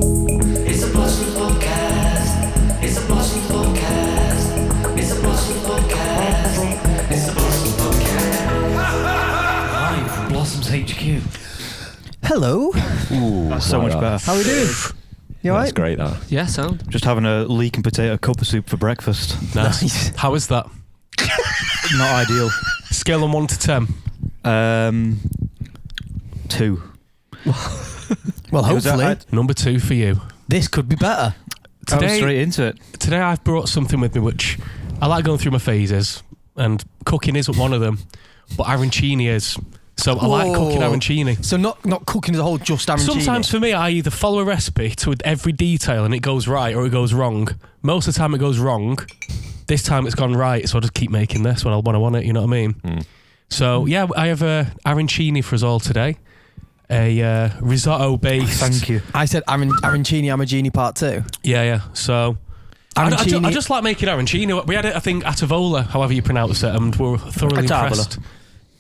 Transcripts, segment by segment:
It's a Blossom Podcast. It's a Blossom Podcast. It's a Blossom Podcast. It's a Blossom Podcast. Live from Blossom's HQ. Hello. Ooh, That's so much better. How are we doing? You alright? That's great, that. Yeah, sound. Just having a leek and potato cup of soup for breakfast. Nice. How is that? Not ideal. Scale on 1 to 10. 2. Well, hopefully Number 2 for you. this could be better. I was straight into it. Today I've brought something with me which I like going through my phases, and cooking isn't one of them, but arancini is. So I like cooking arancini. So not cooking as a whole, just arancini. Sometimes for me, I either follow a recipe to every detail and it goes right, or it goes wrong. Most of the time it goes wrong. This time it's gone right, so I just keep making this when I want it, you know what I mean? Mm. So yeah, I have a arancini for us all today. A risotto based. Thank you. I said arancini, Amagini part 2. Yeah. So Arancini. I just like making arancini. We had it, I think, at Avola, however you pronounce it, and we were thoroughly At Avola. impressed.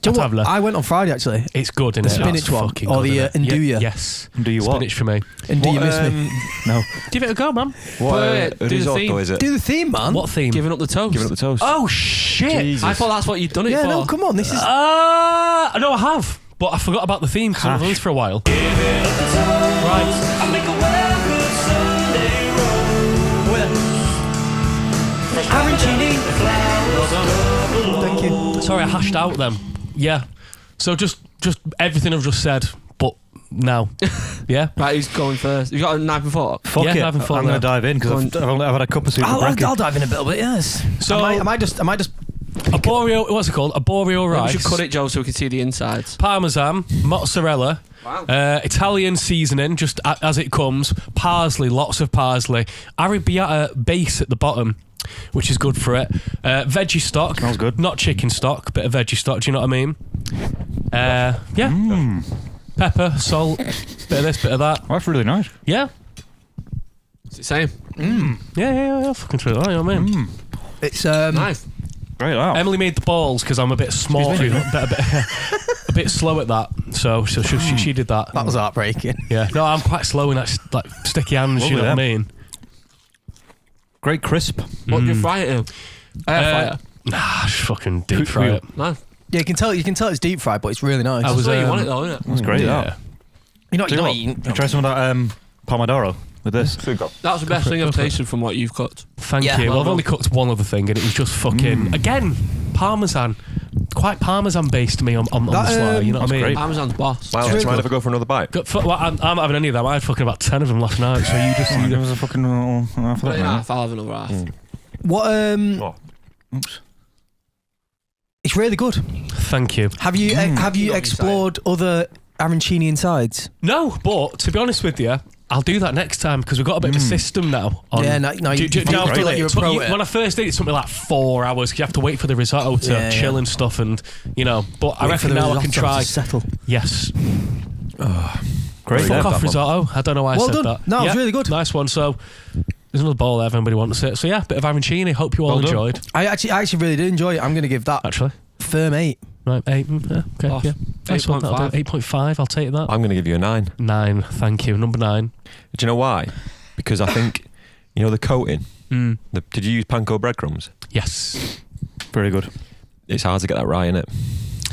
Do you know what? Tavola. I went on Friday actually. It's good, isn't The it? spinach That's one, fucking or good, the, isn't it? Nduja. Yes. Do you what? Spinach for me. And do you miss me? No. Give it a go, man. What Wait, do the risotto theme. is it? Do the theme, man. What theme? Giving up the toast. Giving up the toast. Oh shit! Jesus. I thought that's what you'd done it Yeah, for. no, come on. This is. No, I have, but I forgot about the theme because I've done this for a while. Right. I make a well-good Sunday roll. Arancini. Flowers. Thank you. Sorry, I hashed out them. Yeah. So just everything I've just said, but now. Yeah. Right, who's going first? You got a knife and fork? Fuck Yeah, it. having fun I'm going to there. dive in because I've had a cup of soup for breakfast. I'll dive in a little bit. Yes. So I might just. arborio. What's it called? Arborio We rice. should cut it, Joe, so we can see the insides. Parmesan, mozzarella, Wow. Italian seasoning, just as it comes, parsley, lots of parsley, arrabbiata base at the bottom, which is good for it, veggie stock, Smells good. not chicken stock, bit of veggie stock, do you know what I mean? Yeah, pepper, salt, bit of this, bit of that, Well, that's really nice. yeah, What's it saying? yeah, fucking true, you know what I mean? It's Nice. Great out. Emily made the balls because I'm a bit small, a bit slow at that, so she did that. That was heartbreaking. Yeah, no, I'm quite slow in that, like sticky hands, you know what I mean? Great crisp. What do you fry it in? Air fryer. Nah, just fucking deep fry it. Nice. Yeah, you can tell it's deep fried, but it's really nice. I was That's where you want it, though, isn't it? That's great Yeah. out. You're not Do you know eating. what? Try some of that pomodoro with this. That's the best thing I've tasted from what you've cooked. Thank Yeah. you. Well, Well I've only cooked one other thing, and it was just fucking again parmesan, quite parmesan based to me on the That, slide. You know what I that's mean? great. Parmesan's boss. Wow, It's really do you mind good. if I go for another bite? Well, I'm not having any of them. I had fucking about 10 of them last night. So you just There was a fucking half of that. Yeah, I'll have another half. What? Oh. Oops. It's really good. thank you. Have you Not explored other arancini insides? No, but to be honest with you, I'll do that next time because we've got a bit of a system now. Yeah, no, Do you know, feel like you're a pro at it. when I first did it, it took me like 4 hours because you have to wait for the risotto to chill and stuff, and you know. But I Wait for reckon the now I can risotto try. to settle. Yes. Great. Fuck off that risotto. I don't know why Well I said done. that. No, it was really good. Nice one. So there's another bowl there if anybody wants it. So yeah, bit of arancini. Hope you all Well done. enjoyed. I actually really did enjoy it. I'm going to give that Actually, firm 8. right, 8. Yeah, okay, Off. yeah. Nice one. 8.5. 8.5. I'll take that. I'm going to give you a 9. 9. Thank you. Number 9. Do you know why? Because I think, you know, the coating. Did you use panko breadcrumbs? Yes. Very good. It's hard to get that right, innit?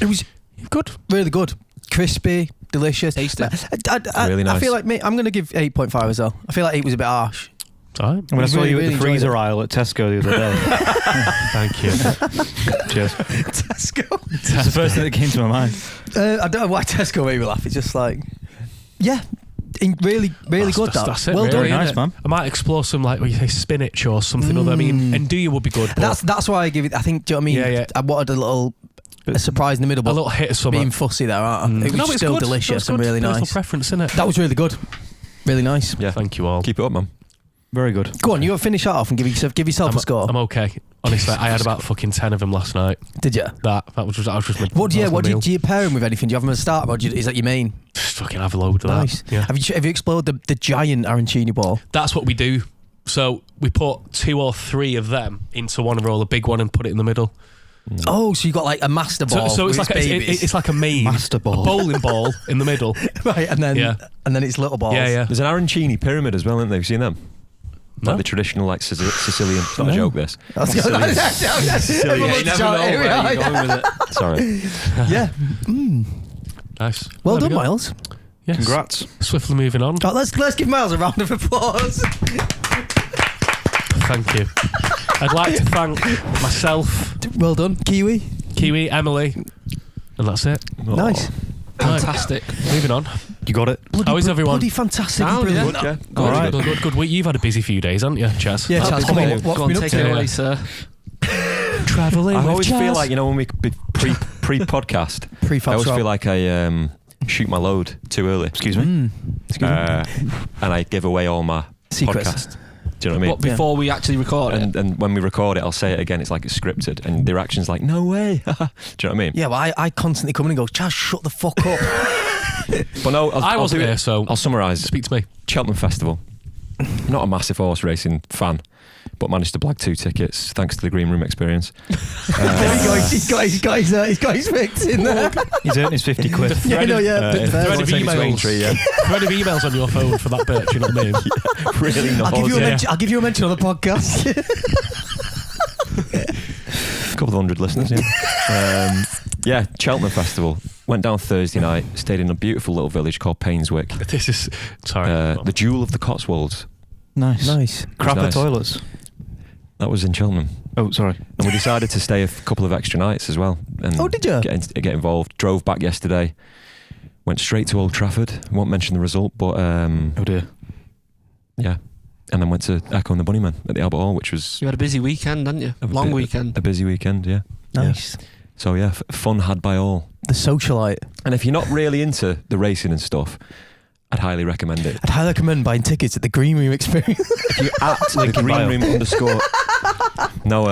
It was Good. really good. Crispy, delicious. Tasty. Really nice. I feel like I'm going to give 8.5 as well. I feel like 8 was a bit harsh. It's all right. When I saw really, you at really the freezer enjoyed aisle at Tesco the other day. Thank you. Cheers. Tesco. It's the first thing that came to my mind. I don't know why Tesco made me laugh. It's just like, yeah, really good. That's it. Well really, done. Nice, innit? man. I might explore some like what you say spinach or something other. I mean, Nduja would be good. But That's why I give it. I think. Do you know what I mean? Yeah. I wanted a surprise in the middle, a but little hit of something. being fussy there, aren't I? It was No, it's still good. delicious No, and it's really good. Personal nice. preference, isn't it? That was really good. Really nice. Yeah. Thank you all. Keep it up, man. Very good. Go on, you finish that off and give yourself a score. I'm okay. Honestly, I had about fucking 10 of them last night. Did you? That was just my. What do that was my you meal. do you pair them with anything? Do you have them as a starter, or is that your main? Just fucking have a load of Nice. that. Yeah. Have you explored the giant arancini ball? That's what we do. So we put 2 or 3 of them into one roll, a big one, and put it in the middle. Oh, so you got like a master ball. So it's with like its a, babies. it's like a main Master a ball. bowling ball in the middle. right, and then it's little balls. Yeah. There's an arancini pyramid as well, isn't there? Have you seen them? No. Like the traditional, like Sicilian. It's not a No. joke. This. That's Sicilian. You never know where you're going with it. Sorry. Yeah. Nice. Well There we done, go. Miles. Yes. Congrats. Swiftly moving on. Oh, let's give Miles a round of applause. Thank you. I'd like to thank myself, Well done, Kiwi. Kiwi, Emily, and that's it. Nice. Fantastic. Moving on. You got it. Bloody, How is everyone? Bloody fantastic. Sound, Brilliant. yeah. Good, All right. good week. You've had a busy few days, haven't you, Chaz? Yeah, Chaz, Come come on, on. What's go on, been up take to? it away, sir. Traveling I with always Chaz. feel like, you know, when we pre-podcast, I Prefab always shop. feel like I shoot my load too early. Excuse me. Excuse me. And I give away all my Secrets. podcast. Do you know what I mean? What, before we actually record it? And when we record it, I'll say it again. It's like it's scripted, and the reaction's like, "No way!" Do you know what I mean? Yeah, well, I constantly come in and go, Chaz, shut the fuck up. But no, I I'll wasn't do here, it. so I'll summarise. speak to me. Cheltenham Festival. Not a massive horse racing fan, but managed to blag 2 tickets thanks to the green room experience. There you go. He's got his fix in there. He's earned his 50 quid. Yeah, no, yeah. the fair thread one. of Take it to emails. Aintree, yeah. Thread of emails on your phone for that bit. Do you know what I mean? Really not. I'll give you a mention on the podcast. A couple of hundred listeners, yeah. Yeah, Cheltenham Festival. Went down Thursday night, stayed in a beautiful little village called Painswick. This is sorry. The jewel of the Cotswolds. Nice. Nice. Crapper nice. toilets. That was in Cheltenham. Oh, sorry. And we decided to stay a couple of extra nights as well. And Oh, did you? Get involved. Drove back yesterday. Went straight to Old Trafford. Won't mention the result, but Oh dear. yeah. And then went to Echo and the Bunnymen at the Albert Hall, which was You had a busy weekend, didn't you? a Long bit- weekend. a busy weekend, yeah. Nice. So yeah, fun had by all. The socialite. And if you're not really into the racing and stuff, I'd highly recommend it. I'd highly recommend buying tickets at the Green Room Experience. If you at the in bio. green room underscore. No,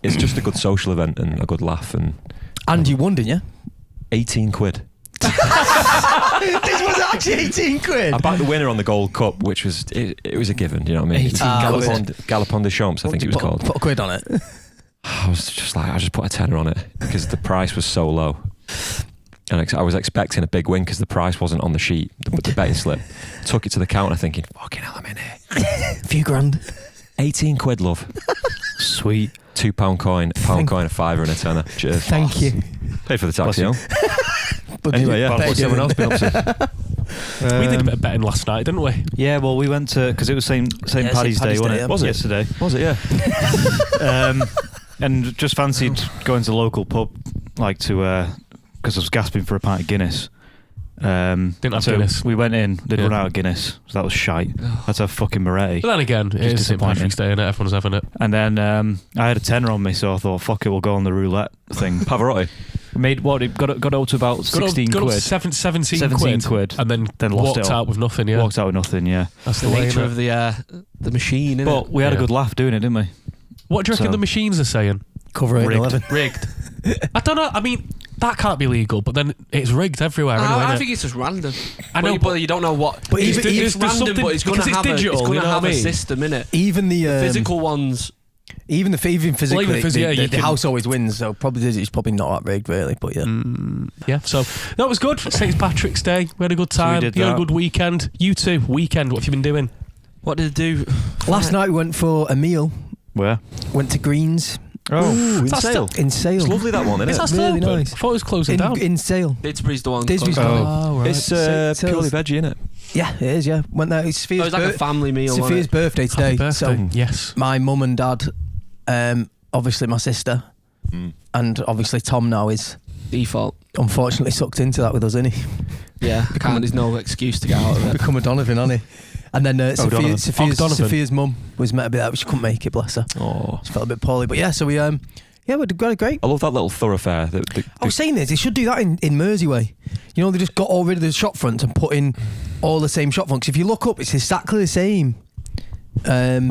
it's just a good social event and a good laugh, and And you won, didn't you? 18 quid. This was actually 18 quid. I backed the winner on the Gold Cup, which was it was a given. You know what I mean? 18 Galopon de Champs, I think it was called. Put a quid on it. I was just like, I just put a tenner on it because the price was so low. And I was expecting a big win because the price wasn't on the sheet, the betting slip. Took it to the counter thinking, fucking hell, I'm in here. A few grand. 18 quid, love. Sweet. £2 coin, £1 coin, a fiver and a tenner. Cheers. Thank you. Paid for the taxi home. But Anyway, yeah. better What's everyone else been up to? We did a bit of betting last night, didn't we? Yeah, well, we went to, because it was St. Yeah, Paddy's St. Day, wasn't Paddy's Day, it? yeah. Was it? Yesterday. Was it, yeah? And just fancied going to the local pub, like to, because I was gasping for a pint of Guinness. Didn't have so Guinness. we went in, did Yeah. run out of Guinness, so that was shite. That's a fucking Moretti. But then again, it is St. disappointing. Patrick's Day, and everyone's having it. And then I had a tenner on me, so I thought, fuck it, we'll go on the roulette thing. Pavarotti. Made what? It got up to about 16 got up quid. to 17 17 quid. and then Lost walked it all. out with nothing. Yeah, Walked out with nothing, yeah. that's The the way. nature innit? of the machine, innit? But we had a Yeah. good laugh doing it, didn't we? What do you reckon So- the machines are saying? Cover 8 Rigged. 11. rigged. I don't know. I mean, that can't be legal, but then it's rigged everywhere. Anyway, I innit? think it's just random. I know, but you don't know what. But it's, even- it's even- there's random, something- but it's going to because it's have digital, it's going you to know have what I a mean? system in it. Even the Physical ones. even physically, yeah, you the can- house always wins. So probably it's probably not that rigged, really. But yeah, Yeah, so that was good. St. Patrick's Day. We had a good So we time. did You had a that. good weekend. You too. Weekend. What have you been doing? What did it do? last night we went for a meal. Where? Went to Greens Oh, Ooh, in That's Sale. in Sale. It's lovely, that one, isn't Is it? that still Really open? nice. I thought it was closing down. In Sale. Didsbury's the one. Didsbury's closed the down. one. Oh, right. It's Sale's- purely veggie, isn't it? Yeah, it is. Yeah, went there. It's Oh, Sophia's, it's like a family meal. Sophia's Wasn't it? birthday today. Happy birthday. So Yes. my mum and dad, obviously my sister, and obviously Tom now is Default. unfortunately sucked into that with us, isn't he? Yeah, there's no excuse to get out of it. Become a Donovan, hasn't he? And then Donovan. Sophia's mum was meant to be there, but she couldn't make it. Bless her. Oh, She felt a bit poorly, but yeah. So we we got a great. I love that little thoroughfare. I was saying this, they should do that in Mersey. You know, they just got all rid of the shop fronts and put in all the same shop fronts. If you look up, it's exactly the same. like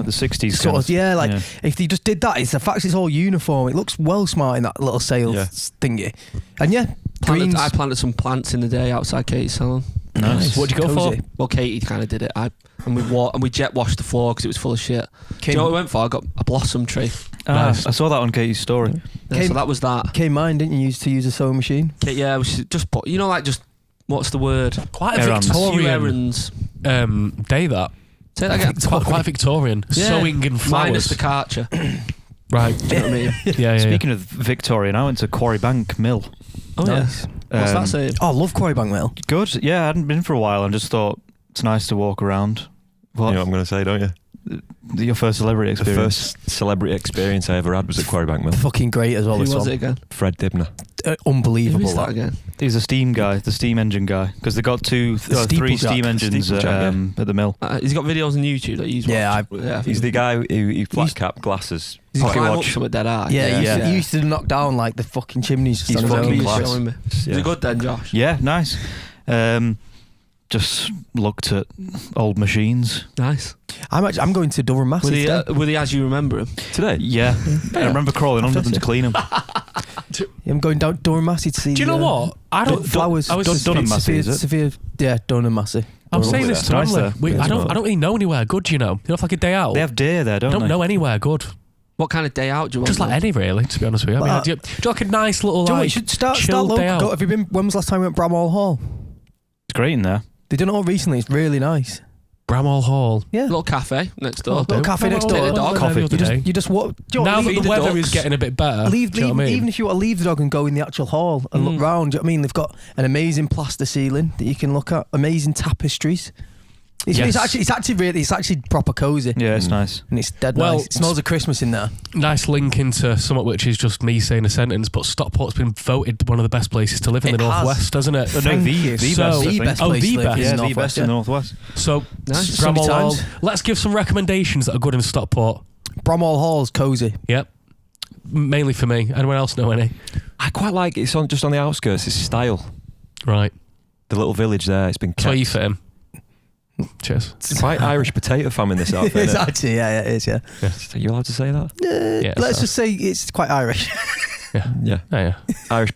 the 60s. Sort kind of, yeah, like yeah. if they just did that, it's the fact it's all uniform. It looks well smart in that little sales Yeah. thingy. And yeah, Greens. I planted some plants in the day outside Katie's salon. Nice. What'd you go Cozy. for? Well, Katie kind of did it. And we jet washed the floor because it was full of shit. Do Came- you know what we went for? I got a blossom tree. Ah, Nice. I saw that on Katie's story. so that was that. Came mine, didn't you? Used to use a sewing machine. Yeah, we should just put, what's the word? Quite a Errands. Few Victorian errands. day that. Say that again. Quite Victorian. Yeah. Sewing in flowers. Minus the karcher. Right. Do you know what I mean? Yeah. Speaking of Victorian, I went to Quarry Bank Mill. Oh, Nice. yeah. What's that saying? Oh, I love Quarry Bank Mill. Good. Yeah, I hadn't been for a while and just thought it's nice to walk around. What? You know what I'm going to say, don't you? Your first celebrity The experience. first celebrity experience I ever had was at Quarry Bank Mill. Fucking great as well. Who this was one. it again? Fred Dibner. Unbelievable. Who is that that. again? He's a steam guy, the steam engine guy, because they got three steeplejack. steam engines Steeplejack, at the mill. He's got videos on YouTube that he's Yeah, watched. I think He's the guy who flat cap glasses. he's Pocket climb up watch. some at Dead Eye. Yeah, Yeah. He used to knock down like the fucking chimneys. Just He's on his fucking own. class. Showing me. Is Yeah. it good then, Josh? Yeah, nice. Just looked at old machines. Nice. I'm going to Durham Massive today. Were they as you remember him? Today? Yeah. I remember crawling under them to clean them. I'm going down Durham Massive to see. Do you know what? I don't. Flowers. I was Dunham Massey, is it? Severe. Yeah, Durham Massive. I'm Well, saying it's this to nice Emily. there. I don't really know anywhere good. You know like a day out. They have deer there, I don't don't they? know anywhere good. What kind of day out do you want? Just like any, really. To be honest with you, I mean, But, do you like a nice little Do you know what, like you should start chill day local. out? Have you been? When was the last time we went Bramhall Hall? It's great in there. They done it all recently. It's really nice. Bramhall Hall. Yeah. Little cafe next door. Little cafe next door. Take the dog. Coffee. You just walk. Do you know Now what, that leave the the weather ducks. is getting a bit better, leave, do you know what I mean? even if you want to leave the dog and go in the actual hall and look round. Do you know what I mean? They've got an amazing plaster ceiling that you can look at. Amazing tapestries. It's Yes. it's actually proper cozy. Yeah, it's nice. And it's dead Well, nice. It smells of Christmas in there. Nice link into something which is just me saying a sentence, but Stockport's been voted one of the best places to live in It the has. Northwest, hasn't it? No, Thank the you. best, So- I The think. best Oh, place the to live best. in Yeah, the the Northwest, best in the northwest. So Nice. Bramhall Hall. Sometimes. Let's give some recommendations that are good in Stockport. Bramhall Hall's cozy. Yep. Mainly for me. Anyone else know any? I quite like it. It's just on the outskirts. It's style. Right. The little village there. It's been That's where you kept. fit in. Cheers. It's quite Irish potato famine this outfit. It's isn't it? actually, yeah, it is, yeah. Are you allowed to say that? Yeah, Let's so- just say it's quite Irish. Yeah. Yeah. Oh, yeah. Irish.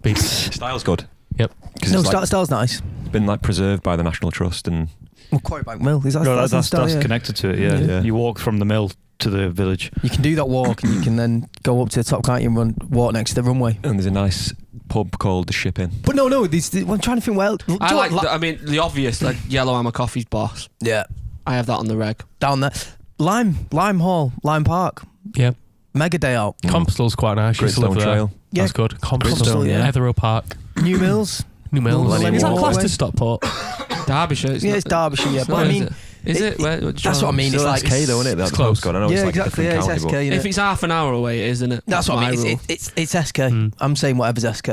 Beep. Style's good. Yep. Because No, it's like, style's nice. been like preserved by the National Trust and Well, Quarry Bank Mill. Is that, No, that's in that's style, yeah. connected to it, yeah. Yeah. You walk from the mill to the village. You can do that walk and you can then go up to the top, can't you, and walk next to the runway. there's a nice pub called the Ship Inn. But no, I'm trying to think, well... do you I know like. what, The obvious, like Yellowhammer Coffee's boss. yeah, I have that on the reg. down there. Lime Hall, Lime Park. Yeah. Mega day out. Compstal's quite nice. Used to live Gritstone there. Trail. Yeah. That's good. Compstal, Compstal, yeah. Etherow Park. New Mills. New Mills. Lenny Is that Walkway. classed as Stockport? Derbyshire. Yeah, it's Derbyshire, yeah. But I mean, is it? that's what I mean. It's like... SK though, isn't it? That's close. postcode. I know Yeah, it's like exactly. a Yeah, different it's SK. county, innit? If it's half an hour away, it is, isn't it? That's what I my mean. rule. It's SK. Mm. I'm saying whatever's SK.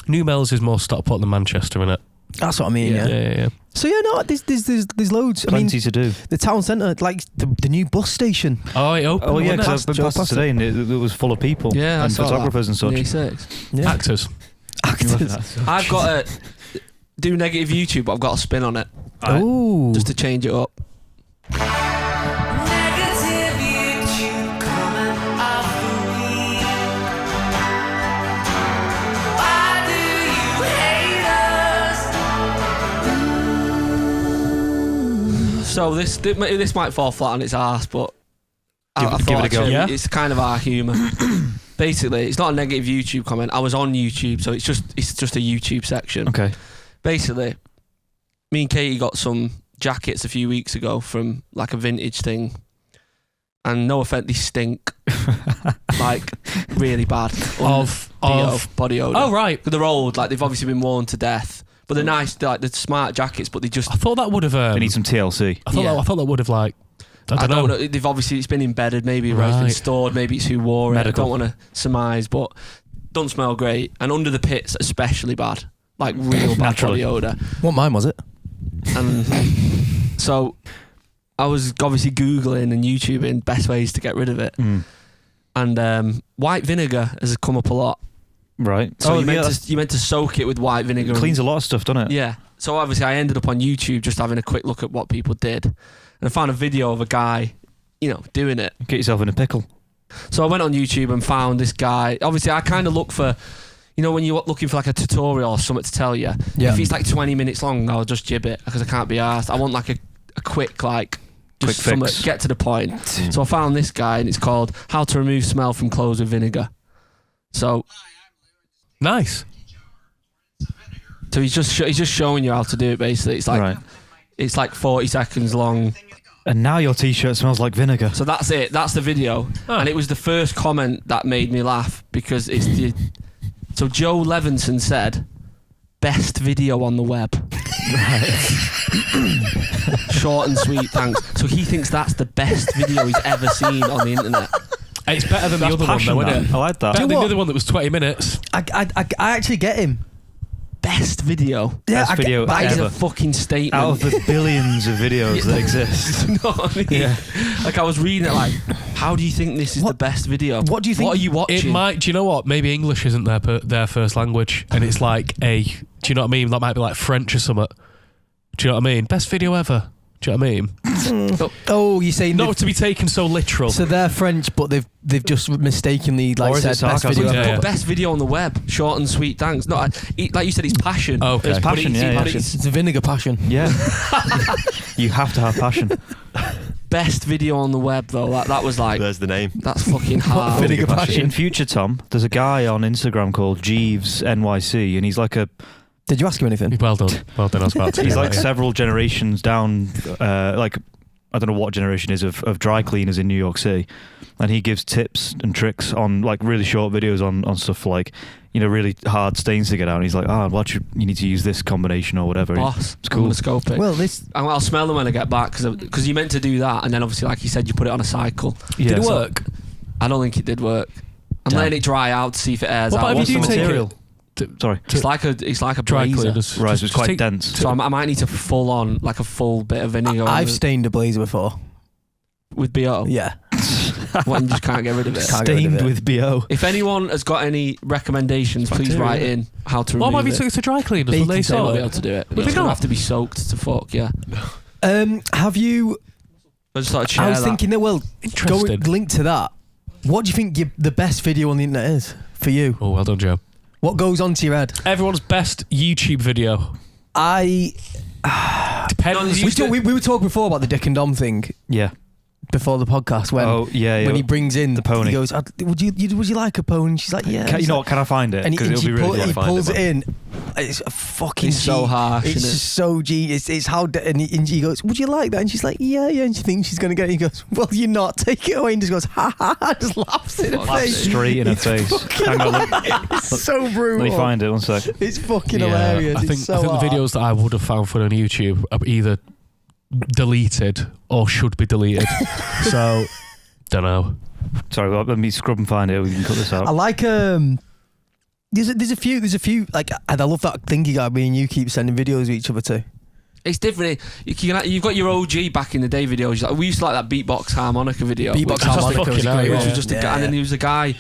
New Mills is more Stockport than Manchester, isn't it? That's what I mean. Yeah. Yeah. So yeah, no, there's loads. I mean, Plenty to do. the town centre, like the new bus station. Oh, it opened. Oh, yeah, wasn't because it? I've been Joe past it today and it was full of people. Yeah, I and saw that. photographers and such. Nearly 6. Yeah. Actors. Actors. I've got to do negative YouTube, but I've got a spin on it Ooh. just to change it up. Negative YouTube coming off the week. Why do you hate us? So this might fall flat on its arse, but Give I it thought a go. actually Yeah. it's kind of our humour. Basically, it's not a negative YouTube comment. I was on YouTube, so it's just a YouTube section. Okay. Basically, me and Katie got some jackets a few weeks ago from like a vintage thing, and no offense, they stink like really bad. Of body odor. Oh, right. They're old, like they've obviously been worn to death, but they're nice. They're like they're smart jackets, but they just I thought that would have. They need some TLC. I thought Yeah. that would have like. I don't know. They've obviously it's been embedded. Maybe where it's been Right. stored. Maybe it's who wore it. Medical. I don't want to surmise, but don't smell great. And under the pits, especially bad. Like real bad Naturally. body odor. What mine was it? And so I was obviously Googling and YouTubing best ways to get rid of it. Mm. And white vinegar has come up a lot. Right. So you that's- meant to soak it with white vinegar. it cleans a lot of stuff, doesn't it? Yeah. So obviously I ended up on YouTube just having a quick look at what people did. And I found a video of a guy, doing it. Get yourself in a pickle. So I went on YouTube and found this guy. Obviously I kind of look for, when you're looking for like a tutorial or something to tell you. Yeah. If it's like 20 minutes long, I'll just jib it because I can't be arsed. I want like a quick like, Just Quick fix. get to the point. So I found this guy, and it's called "How to Remove Smell from Clothes with Vinegar." So Nice. he's just showing you how to do it. Basically, it's like Right. it's like 40 seconds long. And now your t-shirt smells like vinegar. So that's it. That's the video, and it was the first comment that made me laugh because it's the. So Joe Levinson said, "Best video on the web." Short and sweet, thanks. So he thinks that's the best video he's ever seen on the internet. It's better than the other one, though, isn't it? I like that. Better you than what? the other one that was 20 minutes. I actually get him. Best video. Best video That is ever. a fucking statement. Out of the billions of videos that exist. You know what I mean? Yeah. Like I was reading it like, how do you think this is the best video? What do you think? What are you watching? It might. Do you know what? Maybe English isn't their first language, and it's like a. Do you know what I mean? That might be like French or something. Do you know what I mean? Best video ever. Do you know what I mean? Oh, you're saying Not to be taken so literal. so they're French, but they've just mistakenly Or like is it said best sarcasm? video Yeah, ever. Put best video on the web. Short and sweet, thanks. No, like you said, it's passion. Okay. It's But passion, yeah. It's a vinegar passion. Yeah. You have to have passion. Best video on the web though. That was like, There's the name. that's fucking hard. Vinegar passion. In future, Tom, there's a guy on Instagram called Jeeves NYC, and he's like Did you ask him anything? Well done. Well done. I was about to. he's do like that, yeah. several generations down. Like I don't know what generation is of dry cleaners in New York City, and he gives tips and tricks on like really short videos on stuff like really hard stains to get out. And he's like, you need to use this combination or whatever. Boss. It's cool. I'm gonna scope it. Well, this I'll smell them when I get back because you meant to do that, and then obviously, like you said, you put it on a cycle. Yeah, Did it so- work? I don't think it did work. I'm Damn. letting it dry out to see if it airs What out. about if What's you the do take material? it? Sorry. It's like a Dry blazer. cleaners. Right, so it's quite take- dense. So I might need to full on like a full bit of vinegar on I've it stained a blazer before. with BO. Yeah, What, and you just can't get rid of it. Can't get rid of Stained it. with BO. If anyone has got any recommendations, please bacteria, write isn't in how to What remove about if you it. took it to dry cleaners when Baking they They saw won't be it? able to do it. Would they It's gonna not? have to be soaked to fuck. Yeah. Have you? I just thought I'd share I was that. thinking that. Well, Interesting. link to that. What do you think the best video on the internet is for you? Oh, well done, Joe. What goes onto your head? Everyone's best YouTube video. Depends. We were talking before about the Dick and Dom thing Yeah. before the podcast when when he brings in the pony. He goes, "Would you like a pony?" And she's like, "Yeah." You know what? Can I find it? And Because it'll be really he good. pulls it in. It's a fucking. It's so G. harsh, It's isn't it? just so G. It's how. And he goes, "Would you like that?" And she's like, "Yeah, yeah." And she thinks she's gonna get it. He goes, "Well, you're not. Take it away." And just goes, "Ha ha ha!" Just laughs in her Laughs face. Straight in her face. Hang on, It's so brutal. let me find it. One sec. It's fucking Yeah, hilarious. I think, It's so I think the hard. videos that I would have found for on YouTube are either deleted or should be deleted. So, don't know. Sorry, let me scrub and find it. We can cut this I out. like There's a few like, and I love that thing you got. Me and you keep sending videos of each other to. It's different. You've got your OG back in the day videos. Like, we used to like that beatbox harmonica video. Beatbox which- harmonica fucking was hell, great. yeah. which was just a guy, and then there was a guy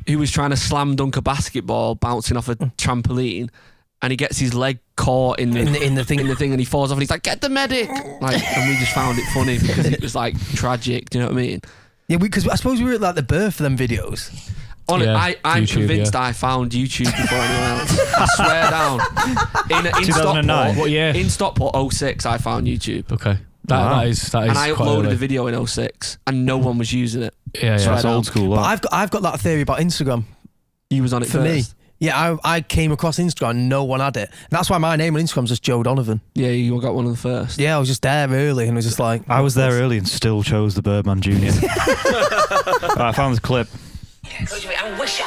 who was trying to slam dunk a basketball bouncing off a trampoline, and he gets his leg caught in the in the thing. and he falls off, and he's like, "Get the medic!" Like, and we just found it funny because it was like tragic. Do you know what I mean? Yeah, because I suppose we were at like the birth of them videos. Yeah, I'm YouTube, convinced I found YouTube before anyone else. I swear down. In 2009? Stockport, What year? in Stockport 06, I found YouTube. Okay. Wow. That is And I quite uploaded early. the video in 06 and no one was using it. Yeah, So yeah. That's old school. But That. I've got that theory about Instagram You was on it for me. first. Yeah, I came across Instagram and no one had it. And that's why my name on Instagram is just Joe Donovan. Yeah, you got one of the first. Yeah, I was just there early and was just like, I was there early and still chose the Birdman Jr. Right, I found this clip. I wish.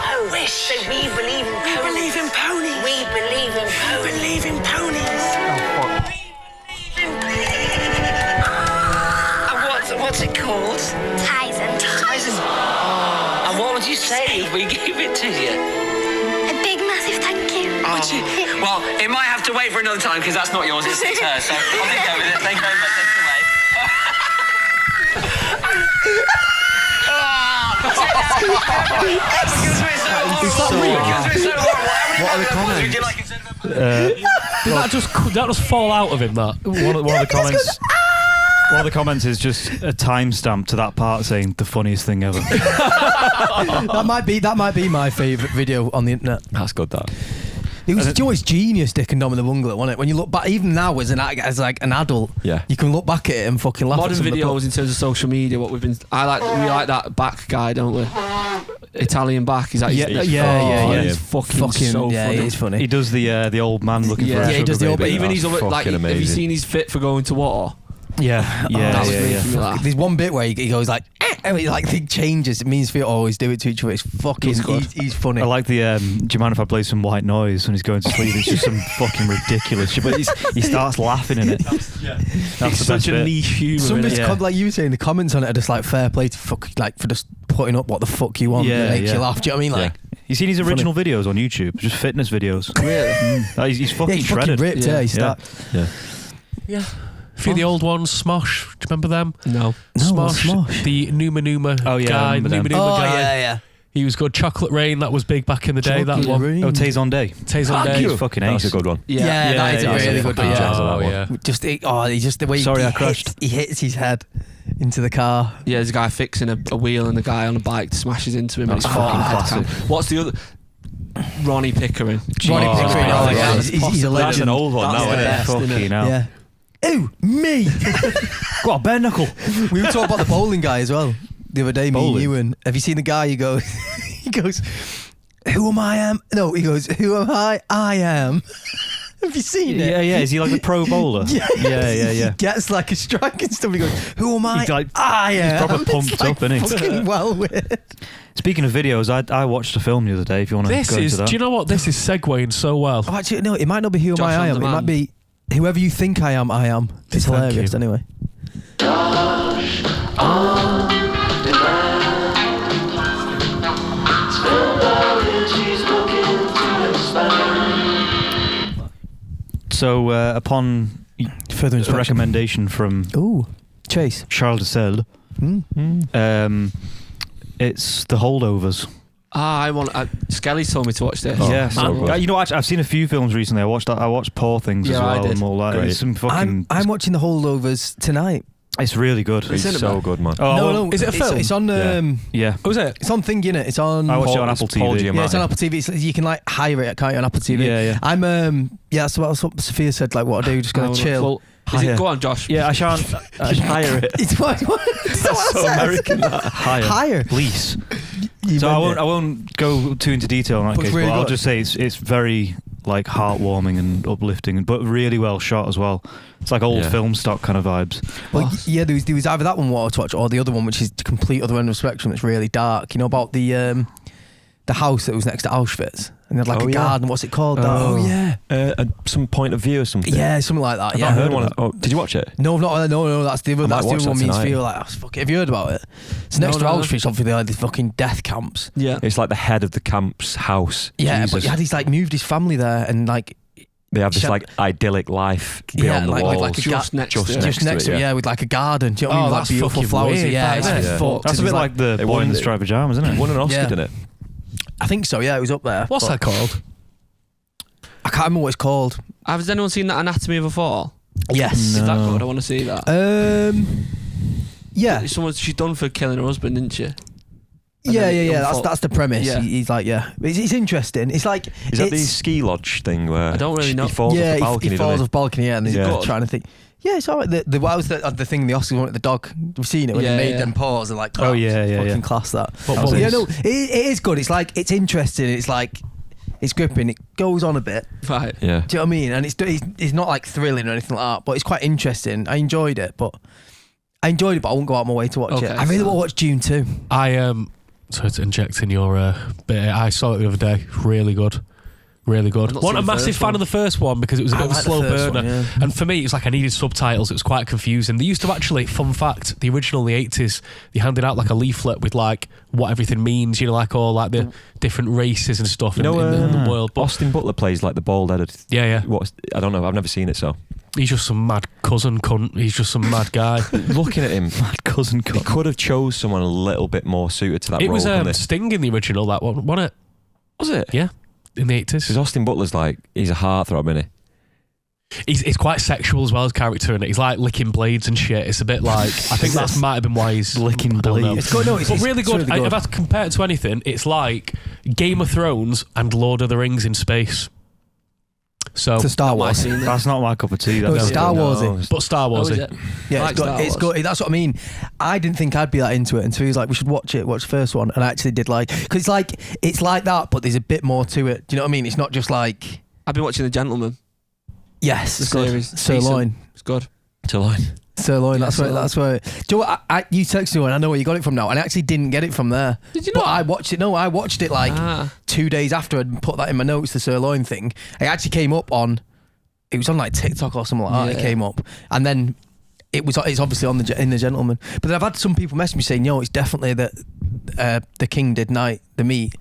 So we believe in ponies. We believe in ponies. We believe in ponies. And what's it called? Tyson. And what would you say if we gave it to you? A big massive thank you. Would you? Well, it might have to wait for another time because that's not yours, it's hers. So I'll be go with it. Thank you very much. Take it away. What are the comments? Did that just fall out of him, that? One of the comments. One of the comments is just a timestamp to that part saying the funniest thing ever. that might be my favourite video on the internet. That's good, that. It was always genius, Dick and Dom in the Bungalow, wasn't it? When you look back, even now as like an adult, you can look back at it and fucking laugh. Modern at videos in terms of social media, what we like that back guy, don't we? Italian back. He's like, he's fucking so funny. He's funny. He does the old man looking for a he does the old. But even he's That's like, fucking have you amazing. seen his fit for going to war? Yeah. There's one bit where he goes like, like he changes. It means we always do it to each other. It's fucking. He's funny. I like the. Do you mind if I play some white noise when he's going to sleep? It's just some fucking ridiculous shit. But he starts laughing in it. That's such a niche humour. Somebody's like you were saying, the comments on it are just like fair play to for just putting up what the fuck you want. That makes you laugh. Do you know what I mean? Like, you seen his original videos on YouTube? Just fitness videos. Really? He's fucking he's shredded. fucking ripped. Yeah. A few of the old ones, Smosh. Do you remember them? No. Smosh. The Numa guy. The Numa guy. Yeah. He was good. Chocolate Rain, that was big back in the day. That one. Rain. Oh, Taze on Day. Taze on Day. He's fucking ace. That's a good one. Yeah, that is a really good one. Oh, yeah. Just the way Sorry, he I crashed. he hits his head into the car. Yeah, there's a guy fixing a wheel and the guy on a bike smashes into him. That's and fucking head classic. What's the other? Ronnie Pickering. Ronnie Pickering. Oh, Yeah, he's a legend. That's an old one That's now, the isn't it? best, isn't it? Fucking hell. Yeah. Ooh, me! Got a bare knuckle. We were talking about the bowling guy as well the other day. Me and you, and have you seen the guy? He goes, "Who am I? No, he goes, "Who am I? I am." Have you seen it? Yeah. Is he like a pro bowler? Yeah. He gets like a strike and stuff. He goes, "Who am I? He's like- I am." He's proper pumped It's like up, isn't he? fucking well weird. Speaking of videos, I watched a film the other day. If you want to go into that. Do you know what? This is segueing so well. Oh, actually, no. It might not be who am Josh I on am. It Demand. might be whoever you think I am. I am. It's Thank hilarious. you. Anyway. So upon Further a instruction. recommendation from Ooh, Chase. Charles de Sel, it's The Holdovers. Skelly told me to watch this. Yeah, so good. you know, actually, I've seen a few films recently. I watched Poor Things as Yeah, I well, did. and all that. Great. It's some fucking. I'm watching The Holdovers tonight. It's really good. It's He's so good, man. Oh, No. Is it a film? It's on. Yeah. Was it? It's on Thing, innit? It's on. I watched it on Apple Paul TV. Giamatti. Yeah, it's on Apple TV. You can like hire it, can't you, on Apple TV? Yeah. I'm that's what Sophia said. Like, what I do? Just gonna chill. Well, Hire. go on, Josh. Yeah, I shan't. Hire it. It's what so American. Hire. Lease. You So meant I won't go too into detail on that But case, really but I'll good. just say it's very like heartwarming and uplifting, but really well shot as well. It's like old film stock kind of vibes. Well, yeah, there was either that one we wanted to watch or the other one, which is the complete other end of the spectrum. It's really dark. You know about the house that was next to Auschwitz, and they had like Oh, a yeah. garden. What's it called? Some point of view or something. Yeah, something like that. I've Yeah, not heard one. Did you watch it? No, not no. That's the other. I might That's the watch other one. that Means tonight. feel like, oh, fuck it. Have you heard about it? It's next to No. Auschwitz. Obviously, they had these fucking death camps. Yeah. It's like the head of the camp's house. Yeah, Jesus. but he had he's like moved his family there, and like They have this Shut- like idyllic life beyond the like walls. like a Just next to it. just next to it, yeah, with like a garden. Do you know what I Oh, mean? Like that's beautiful fucking flowers. weird, Yeah, that, it's isn't it? fucked. That's a It's bit like the It Boy in won- the Striped Pajamas, isn't it? Won an Oscar, Yeah. didn't it? I think so. Yeah, it was up there. What's that called? I can't remember what it's called. Has anyone seen that Anatomy of a Fall? Yes. Is that No. good? I want to see that. Yeah. She's done for killing her husband, didn't she? Yeah. That's the premise. Yeah. He's like, yeah, it's interesting. It's like Is that the ski lodge thing where I don't really know. he falls off yeah, the balcony? he doesn't falls off balcony. Yeah, and he's Yeah. trying to think. Yeah, it's alright. What was the thing in the Oscars one at the dog? We've seen it when Yeah, they made yeah. them pause and like, Oh, yeah, fucking yeah. class that. What was Yeah, it? no, it is good. It's like it's interesting. It's like it's gripping. It goes on a bit. Right. Yeah. Do you know what I mean? And it's not like thrilling or anything like that, but it's quite interesting. I enjoyed it, but I won't go out my way to watch Okay, it. I really so- want to watch June 2. Sorry to inject in your bit. I saw it the other day. Really good. Really good. I've not Wasn't a seen the massive first fan one. of the first one because it was a I bit of a like the slow first burner. one, yeah. And for me, it's like I needed subtitles. It was quite confusing. They used to actually, fun fact, the original in the 80s, they handed out like a leaflet with like what everything means, you know, like all like the different races and stuff You know, in the world. But Austin Butler plays like the bald-headed. yeah. I don't know. I've never seen it. So He's just some mad cousin cunt. He's just some mad guy. looking at him, Mad cousin he cut. could have chose someone a little bit more suited to that It role. was couldn't he? Sting in the original, that one, wasn't it? Was it? Yeah, in the 80s. Because Austin Butler's like he's a heartthrob, isn't he? He's quite sexual as well as character in it. He's like licking blades and shit. It's a bit like I think that might have been why he's Licking I don't know. blades. It's good. No, But really it's good. really If I compare it to anything, it's like Game of Thrones and Lord of the Rings in space. So To Star Wars. That's not my cup of tea. No, it's Star Wars. No, but Star Wars. Oh, is it? Yeah, Like it's good. Star It's Wars. good. That's what I mean. I didn't think I'd be that into it until he was like, "We should watch it. Watch the first one." And I actually did because it's like that, but there's a bit more to it. Do you know what I mean? It's not just like I've been watching The Gentleman. yes, The it's good. series. Sirloin. It's good. Sirloin. Yeah, That's where. sirloin. That's where. Do you know what? You texted me and I know where you got it from now, and I actually didn't get it from there. Did you But not? I watched it. No, I watched it 2 days after I'd put that in my notes. The sirloin thing. It actually came up on. It was on TikTok or something like that. It Yeah. came up, and then it's obviously on in the Gentleman. But then I've had some people message me saying, "Yo, it's definitely that the King did the meat."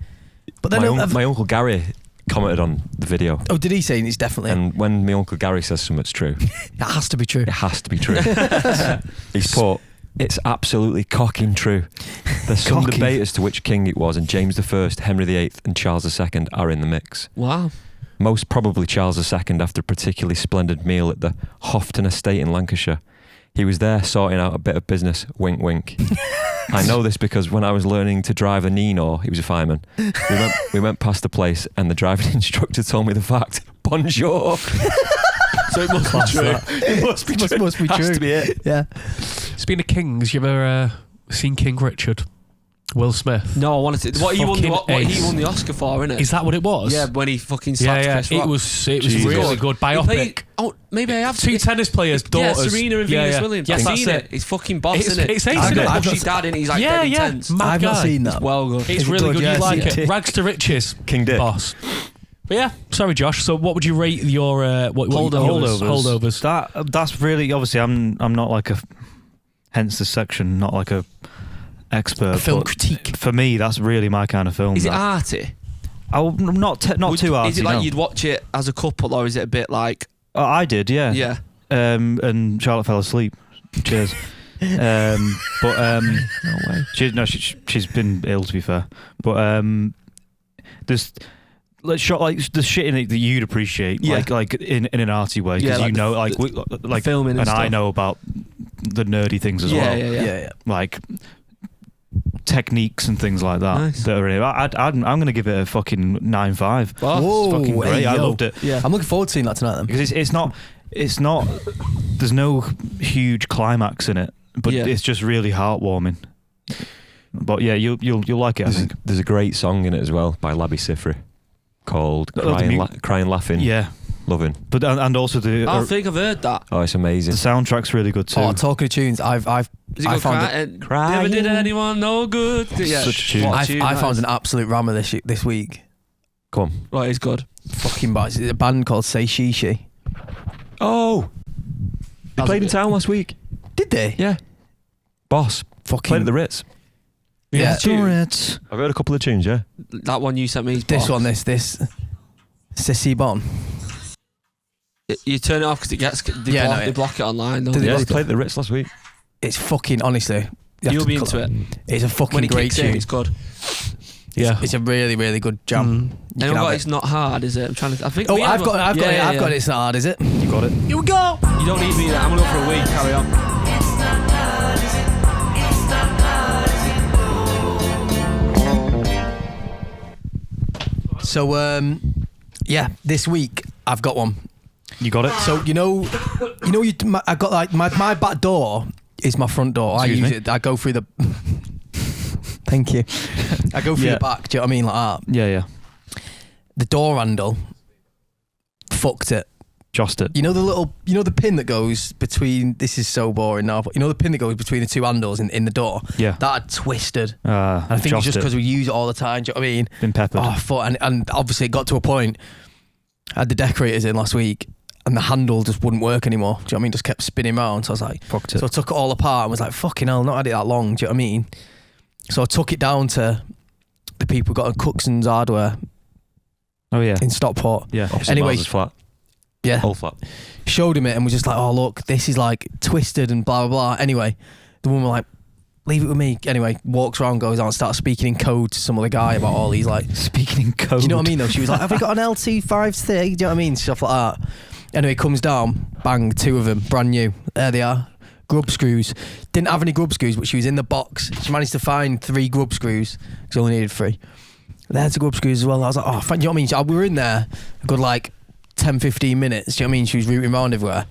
But then my uncle Gary commented on the video, oh, did he say it's definitely? and when my uncle Gary says something's true, It has to be true. it has to be true. He's put, it's absolutely cocking true. There's some Cocking. debate as to which king it was, and James I, Henry VIII, and Charles II are in the mix. Wow. Most probably Charles II after a particularly splendid meal at the Houghton Estate in Lancashire. He was there sorting out a bit of business, wink wink. I know this because when I was learning to drive a Nino, he was a fireman, we went past the place and the driving instructor told me the fact. Bonjour. So it must be true. It must be true. Must be Has true. to be it. Yeah. Speaking of kings, you ever seen King Richard? Will Smith. No, I wanted to. What he won Fucking the Oscar for, innit? Is that what it was? Yeah, when he fucking slapped Chris It Rock. was Jesus. really good. He Biopic. played- maybe I have Two tennis players, daughters. Yeah, Serena and Venus Williams. Yes, I've that's seen it. it. He's fucking boss, It's- isn't it? it's ace, He's isn't got it? a I've bushy not- dad and he's like Yeah, dead yeah. intense. Mad I've not guy. seen that. It's well good. It's Is it really good? good. Yeah, You like I've it. seen Rags to riches. King Dick. Boss. But yeah, sorry, Josh. So, what would you rate your holdovers? That's really obviously. I'm not like a. Hence the section, not like a expert. A film but critique. For me, that's really my kind of film. Is it that. arty? I'm not too arty. Is it like no. you'd watch it as a couple, or is it a bit like? I did, yeah. Yeah. And Charlotte fell asleep. Cheers. No way. She's been ill, to be fair. But there's shot like the shit in it that you'd appreciate, Yeah. like in an arty way, because Yeah, you know, like filming and I stuff. know about the nerdy things as Yeah, well, yeah, yeah. Yeah. like techniques and things like that. Nice. That are in it. I'm going to give it a fucking 9.5. Well, Whoa, It's fucking great. hey, I yo. loved it. yeah. I'm looking forward to seeing that tonight then. Because it's not there's no huge climax in it, but Yeah. it's just really heartwarming. But yeah, you'll like it, I think. There's a great song in it as well by Labby Sifri called Oh, the Crying Laughing, Yeah, Loving. but and also I think I've heard that. Oh, it's the amazing. soundtrack's really good too. Oh, talking of tunes, I've Is it I good found Never did anyone no good. Yeah. Such a tune. What a I tune I that found is. an absolute rammer this week. Come on. Right, it's good. Fucking bad. It's a band called Say She. Oh, they That's played a in bit- town last week. Did they? Yeah. Boss. Fucking Played at the Ritz. yeah. Turret. I've heard a couple of tunes, yeah. That one you sent me is This boss. one, this Sissy Bon. You turn it off because it gets they block it online. Don't Did they? they Yeah, they block it? played at the Ritz last week. It's fucking honestly. you have You'll to be cl- into it. It's a fucking When it great kicks tune. in, it's good. Yeah. It's a really, really good jam. You And can I've have got it. it's not hard, is it? I'm trying to. I think. Oh, we have I've got it. I've got it. It's not hard, is it? You got it. Here we go. You don't need me. I'm gonna go for a week. Carry on. So, yeah, this week I've got one. You got it. So I got like my back door is my front door. Excuse I use me? it. I go through the. Thank you. I go through Yeah. the back. Do you know what I mean? Like that. Yeah. The door handle fucked it. Just it. You know the pin that goes between. This is so boring now, but you know the pin that goes between the two handles in the door. Yeah. That had twisted. And I think it's just it. because we use it all the time. Do you know what I mean? Been peppered. Oh, fuck. And obviously it got to a point. I had the decorators in last week, and the handle just wouldn't work anymore. Do you know what I mean? Just kept spinning round. So I was like, Fucked it. so I took it all apart and was like, fucking hell, not had it that long. Do you know what I mean? So I took it down to the people who got a Cookson's Hardware Oh yeah. in Stockport. Yeah. Opposite Anyway. Miles's flat. Yeah. Whole flat. Showed him it and was just like, oh, look, this is like twisted and blah, blah, blah. Anyway, the woman was like, leave it with me. Anyway, walks around, goes on, starts speaking in code to some other guy about all these like, Speaking in code. do you know what I mean though? She was like, have we got an LT53? Do you know what I mean? Stuff like that. Anyway, comes down, bang, two of them, brand new. There they are. Grub screws. Didn't have any grub screws, but she was in the box. She managed to find 3 grub screws because she only needed 3. There's the grub screws as well. I was like, oh, you know what I mean? We were in there a good like 10, 15 minutes. Do you know what I mean? She was rooting around everywhere.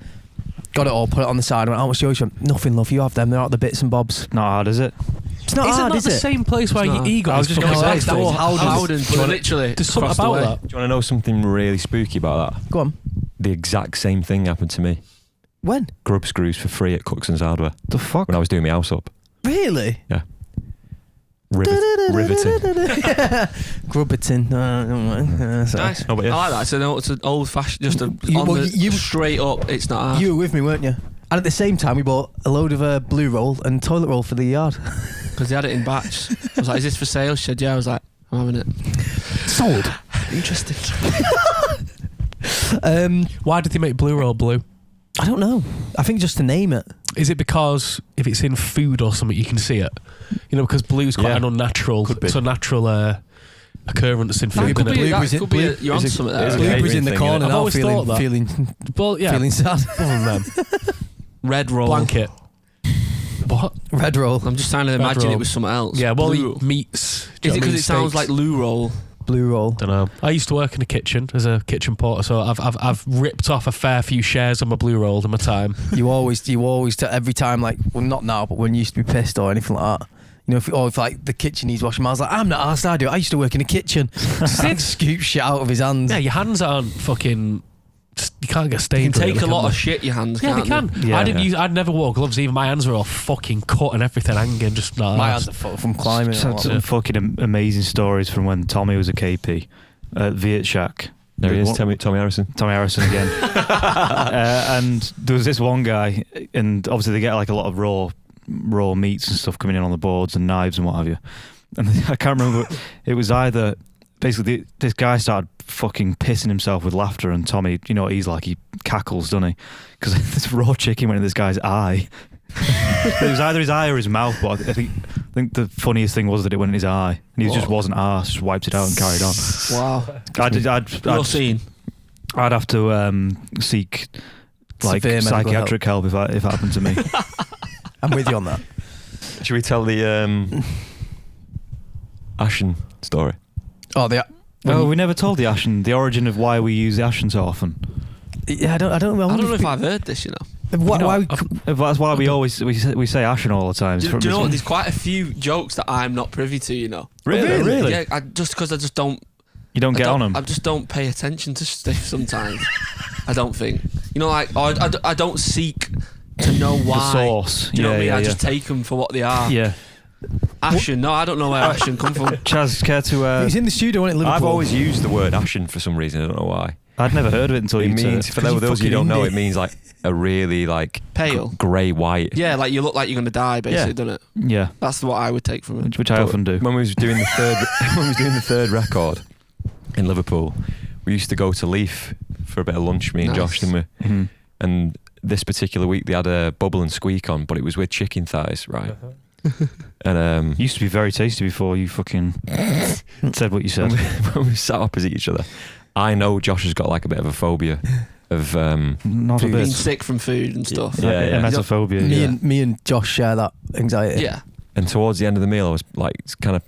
Got it all, put it on the side. I went, how much yours? She went, nothing, love. You have them. They're out the bits and bobs. Not hard, is it? It's not Isn't hard, that is the it? same place where It's not. he got I was his just gonna fucking say, legs it's done? Howden, literally. There's something across the about way. that. Do you want to know something really spooky about that? Go on. The exact same thing happened to me. When? Grub screws for free at Cookson Hardware The fuck? when I was doing my house up. Really? Riveting. Grubberton. Nice. No, but yeah. I like that. It's an old fashioned, just a You- straight up. It's not hard. You were with me, weren't you? And at the same time, we bought a load of blue roll and toilet roll for the yard. Because they had it in batch. I was like, "Is this for sale?" She said, "Yeah." I was like, "I'm having it." Sold. Interesting. Why did they make blue roll blue? I don't know. I think just to name it. Is it because if it's in food or something, you can see it? You know, because blue's quite Yeah. an unnatural, Could be. it's a natural occurrence in That food. could isn't be. it? Blueberries That in- could be. blue- You're on is it- something is there. it- Blueberries in the thing, corner innit? I've now, always thought that. feeling Well, yeah, feeling sad. other than Red roll. blanket. What? Red roll, I'm just trying to Red imagine roll. it was something else. Yeah, well, Blue. meats. Is it because it sounds like loo roll? blue roll. Don't know. I used to work in a kitchen as a kitchen porter, so I've ripped off a fair few shares on my blue roll in my time. You always every time, like, well, not now, but when you used to be pissed or anything like that. You know, if like the kitchen needs washing, I was like, I'm not arsed, I do it. I used to work in a kitchen. Just scoop shit out of his hands. Yeah, your hands aren't fucking. You can't get You stained. can take really, a lot can of they? shit. Your hands. Yeah, they can't can. Yeah, I'd never wore gloves either. My hands were all fucking cut and everything hanging. Just nah, My hands are fucked from climbing. and all Some that. fucking amazing stories from when Tommy was a KP at Viet Shack. There he is, Tommy Harrison. Tommy Harrison again. And there was this one guy, and obviously they get like a lot of raw meats and stuff coming in on the boards and knives and what have you. And I can't remember. It was either basically this guy started fucking pissing himself with laughter, and Tommy, you know what he's like, he cackles, doesn't he? Because this raw chicken went in this guy's eye. It was either his eye or his mouth, but I think the funniest thing was that it went in his eye, and he just wasn't arsed, just wiped it out and carried on. Wow. I'd have to seek like Severe medical psychiatric help if it happened to me. I'm with you on that. Should we tell the Ashen story? Oh, Well, we never told the Ashen, the origin of why we use the Ashen so often. yeah, I don't I don't know if pe- I've heard this. You know. Why, You know, why that's why we say Ashen all the time. Do you know what? There's quite a few jokes that I'm not privy to. You know. Really? Yeah. Just because I just don't. You don't get on them. I just don't pay attention to stuff sometimes. I don't think. You know, like I don't seek to know why. The source. Do you know what I mean? Yeah, I yeah. just take them for what they are. Yeah. Ashen. No, I don't know where Ashen come from. Chaz, care He to? was in the studio when it Liverpool. I've always used the word ashen for some reason. I don't know why. I'd never heard of it until It you means, said for it. Because those of you're you who don't know, fucking it means like a really like Pale. grey white. Yeah, like you look like you're gonna die, basically, Yeah. doesn't it? Yeah, That's what I would take from it. which I But often do. When we was doing the third record in Liverpool, we used to go to Leaf for a bit of lunch, me and Nice. Josh, didn't we? Mhm. And this particular week they had a bubble and squeak on, but it was with chicken thighs, right? And Used to be very tasty before you fucking said what you said. when we sat opposite each other, I know Josh has got like a bit of a phobia of Not a Food. Being bit. sick from food and stuff. Yeah, yeah. Emetophobia. me Yeah. me and Josh share that anxiety. Yeah. And towards the end of the meal, I was like kind of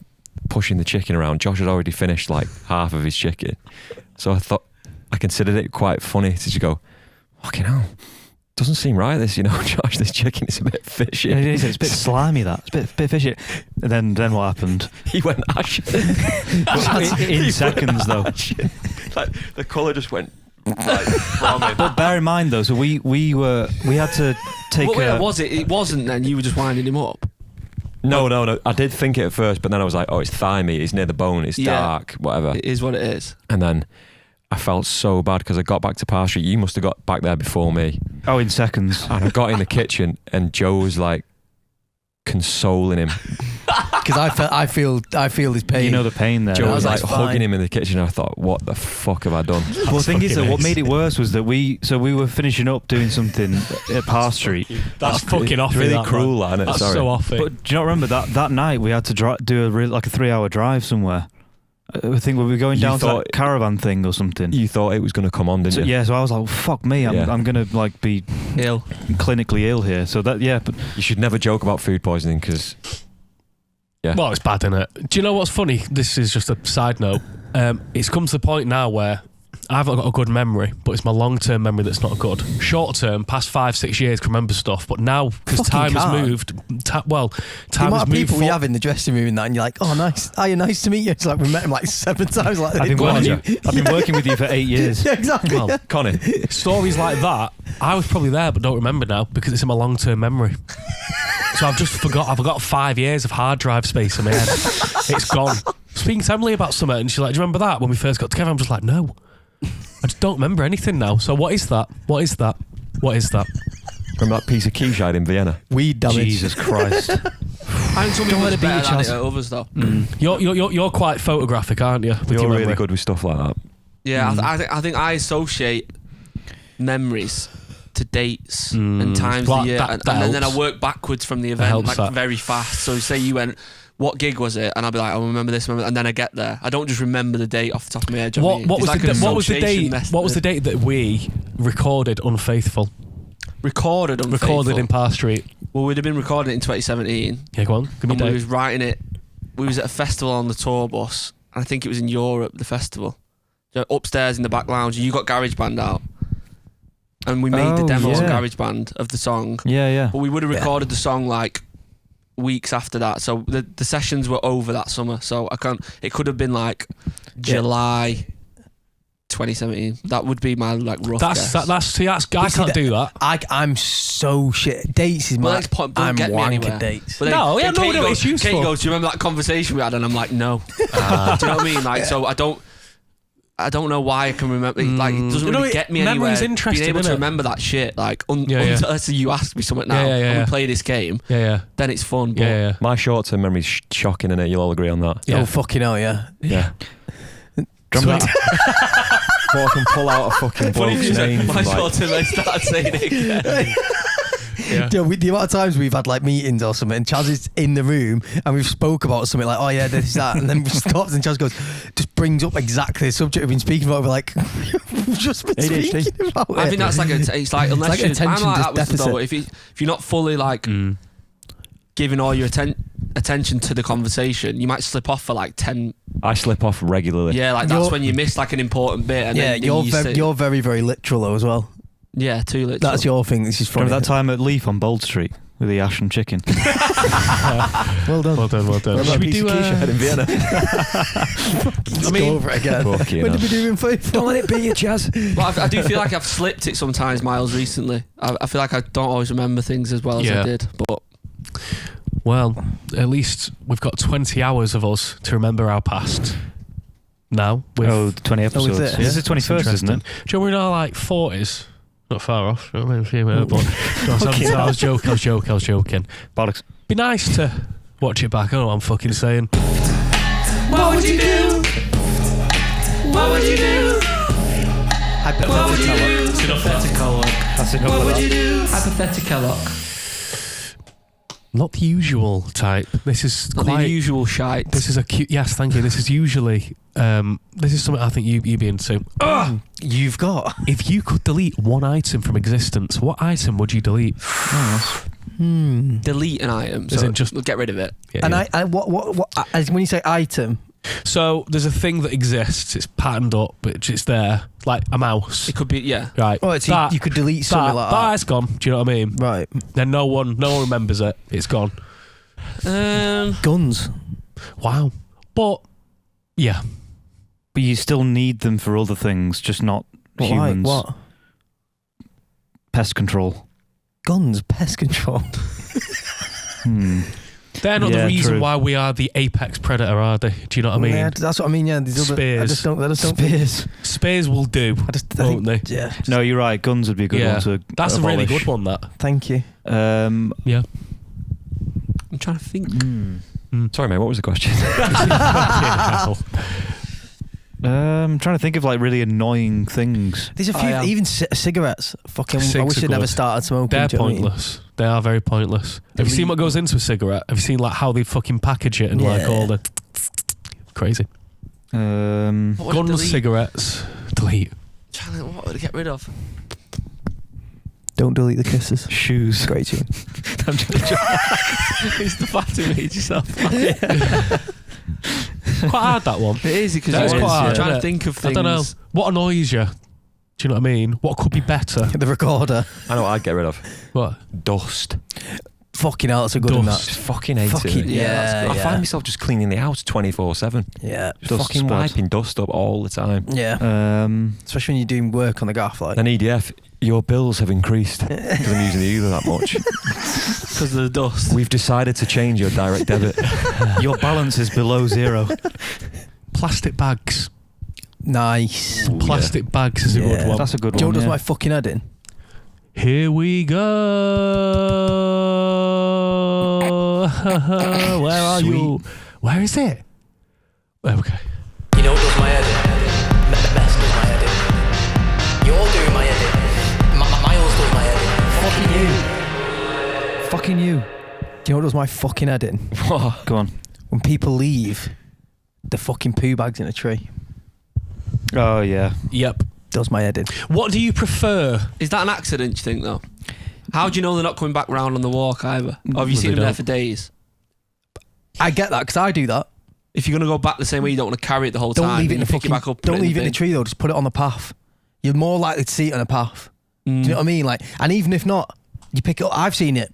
pushing the chicken around. Josh had already finished like half of his chicken. So I considered it quite funny to just go, fucking hell, doesn't seem right this, you know, Josh, this chicken is a bit fishy. Yeah, it's a bit slimy, that. It's a bit fishy. And then what happened? He went ashen. in seconds, though. Ashen. Like the colour just went like from him. But bear in mind, though, so we had to take Well, yeah, a... was it? It wasn't then. You were just winding him up. No. I did think it at first, but then I was like, oh, it's thigh meat. It's near the bone. It's Yeah. dark, whatever. It is what it is. And then I felt so bad because I got back to Park Street. You must have got back there before me. Oh, in seconds. And I got in the kitchen and Joe was like consoling him. Because I feel his pain. You know the pain there. Joe I was was like like, fine. hugging him in the kitchen. I thought, what the fuck have I done? Well, the thing is that fucking what made it amazing. worse was that we were finishing up doing something at Park Street. That's fucking off. It's really cruel, isn't it? That's Sorry. so off. But do you not remember that night we had to do a 3-hour drive somewhere? I think we were going You down to thought- that caravan thing or something. You thought it was going to come on, didn't So, you? yeah, so I was like, fuck me, I'm Yeah. gonna like be Ill. clinically ill here. So that but You should never joke about food poisoning because Well, it's bad, isn't it? Do you know what's funny? This is just a side note. It's come to the point now where I've got a good memory, but it's my long-term memory that's not good. Short-term, past 5-6 years, can remember stuff, but now because time has moved. Time the amount has of moved. people we have in the dressing room and that, and you're like, oh, nice. Hiya, nice to meet you. It's like we met him like 7 times. Like I've been working with you for 8 years. Yeah, exactly. Well, Connie. Stories like that, I was probably there, but don't remember now because it's in my long-term memory. So I've just forgot. I've got 5 years of hard drive space in my head. It's gone. Speaking to Emily about something, and she's like, "Do you remember that when we first got together?" I'm just like, "No, I just don't remember anything now." So what is that? What is that? What is that? Remember that piece of quiche I had in Vienna? Weed damage. Jesus Christ. I think some people are better than it at others though. You're quite photographic, aren't you? With You're your really memory? good with stuff like that. Yeah, I think I associate memories to dates and times Well, of the year, that and then I helps. work backwards from the event helps like that. very fast. So say you went, what gig was it? And I'll be like, I remember this, and then I get there. I don't just remember the date off the top of my head. What was the date? What was the date that we recorded Unfaithful? Recorded Recorded in Park Street. Well, we'd have been recording it in 2017. Yeah, go on. Give me And we a was date. writing it. We was at a festival on the tour bus, and I think it was in Europe. The festival, so upstairs in the back lounge, you got GarageBand out, and we made the Oh, demo on yeah. GarageBand of the song. Yeah, yeah. But we would have recorded the song like weeks after that. So the sessions were over that summer. So it could have been like July 2017. That would be my like rough guess. I can't do that. I'm so shit. Dates is Well, my. that's point- don't I'm get me wank anywhere. at dates. But then- No, then yeah, no, Katie no, goes, it's useful. Katie goes, do you remember that conversation we had? And I'm like, no. Do you know what I mean? Like, so I don't know why I can remember. Like, it doesn't really get me anywhere. memory's interesting, Being able to innit? remember that shit, like, Yeah. unless you ask me something now and we play this game, Yeah. then it's fun. But Yeah. My short-term memory's shocking, innit? You'll all agree on that. Yeah. Oh, fucking hell, yeah. Yeah. Drum Sweet. that. Or I can pull out a fucking Funny if bloke's you said name. my from, like, short term, I started saying it again. Yeah. Yeah, the amount of times we've had like meetings or something, and Chaz is in the room and we've spoke about something like, oh yeah, this, that, and then we stopped and Chaz goes, just brings up exactly the subject we've been speaking about. We're like, we've just been ADHD. speaking about it. I think that's like it's like unless like you're attention I'm like that with deficit. though, if you're not fully like giving all your attention to the conversation, you might slip off for like 10. I slip off regularly. Yeah, like that's You're- when you miss like an important bit. And yeah, then you're very, very literal though as well. yeah, too late. That's your thing. This is funny. Remember that time at Leaf on Bold Street with the Ashen chicken? Well done. Well done. Remember Should that we piece do? of quiche I had in Vienna? I Go mean, over it again. Fucking When hell. did we do Unfaithful? Don't let it be you, Jazz. Well, I do feel like I've slipped it sometimes, Miles. Recently, I feel like I don't always remember things as well as Yeah. I did. But well, at least we've got 20 hours of us to remember our past. Now, with Oh, the 20 episodes. it? This is 21st, isn't it? Do you know we're in our like 40s? Not far off. You know what I mean? A few minutes, but I was joking. Bollocks. Be nice to watch it back. I don't know what I'm fucking saying. What would you do? What would you do? Hypothetical. That's enough What of would that. you do? Hypothetical. Not the usual type. This is not quite. the usual shite. This is a cute. Yes, thank you. This is usually. This is something I think you'd be into. You've got. If you could delete one item from existence, what item would you delete? Delete an item. Is So it just- get rid of it. Yeah, And yeah. I what as when you say item, So there's a thing that exists. It's patterned up, but it's there, like a mouse. It could be Right. oh, it's you could delete something like that. It's gone. Do you know what I mean? Right. Then no one remembers it. It's gone. Guns. Wow. But yeah, But you still need them for other things, just not What, humans. Like, what? Pest control. Guns. Pest control. they're not the Yeah, reason true. why we are the apex predator, are they? Do you know what I mean? Yeah, that's what I mean. Yeah, these other. I Spears. just don't. Spears. Spears will do, I won't think, they? Yeah. No, you're right. Guns would be a good Yeah. one to That's a really abolish. good one. That. Thank you. Yeah. I'm trying to think. Sorry, mate. What was the question? I'm trying to think of like really annoying things. There's a few. yeah. Even cigarettes. Fucking. I Cigs wish are I'd never good. started smoking. They're do you know what I mean? pointless. They are very pointless. Have you seen what goes into a cigarette? Have you seen like how they fucking package it and like Yeah. all the crazy What would I guns, delete? cigarettes? Delete. Trying to think, what would I get rid of? Don't delete the kisses. Shoes. Great tune. It's the fact you made yourself. Quite hard that one. It is because That is you're quite hard, trying isn't to it? think of I things. don't know. What annoys you? Do you know what I mean? What could be better? The recorder. I know what I'd get rid of. What? Dust. Fucking hell, that's a good one. Dust. That. Just fucking hate Fucking- it. yeah, I yeah. find myself just cleaning the house 24/7. Yeah. Just Dust's fucking bad. wiping dust up all the time. Yeah. Especially when you're doing work on the gaff, like. Then EDF, your bills have increased because I'm using the Uber that much. Because of the dust. We've decided to change your direct debit. Your balance is below zero. Plastic bags. Nice. Ooh, Plastic bags is a Yeah. good one. That's a good Do you know one. what does Yeah. my fucking head in? Here we go. Where are you? Where is it? Okay. You know what does my head in? The best does my head in. You're doing my head in. Miles does my head in. Fucking you. Fucking you. Do you know what does my fucking head in? Go on. When people leave the fucking poo bags in a tree. Oh yeah. Yep. Does my head in. What do you prefer? Is that an accident, you think, though? How do you know they're not coming back round on the walk either? Or have you Well, seen they them there don't. for days? I get that because I do that. If you're going to go back the same way, you don't want to carry it the whole Don't time. leave it in you the pick fucking. it back up. Don't leave it in the tree though. Just put it on the path. You're more likely to see it on a path. Do you know what I mean? Like, and even if not, you pick it up. I've seen it.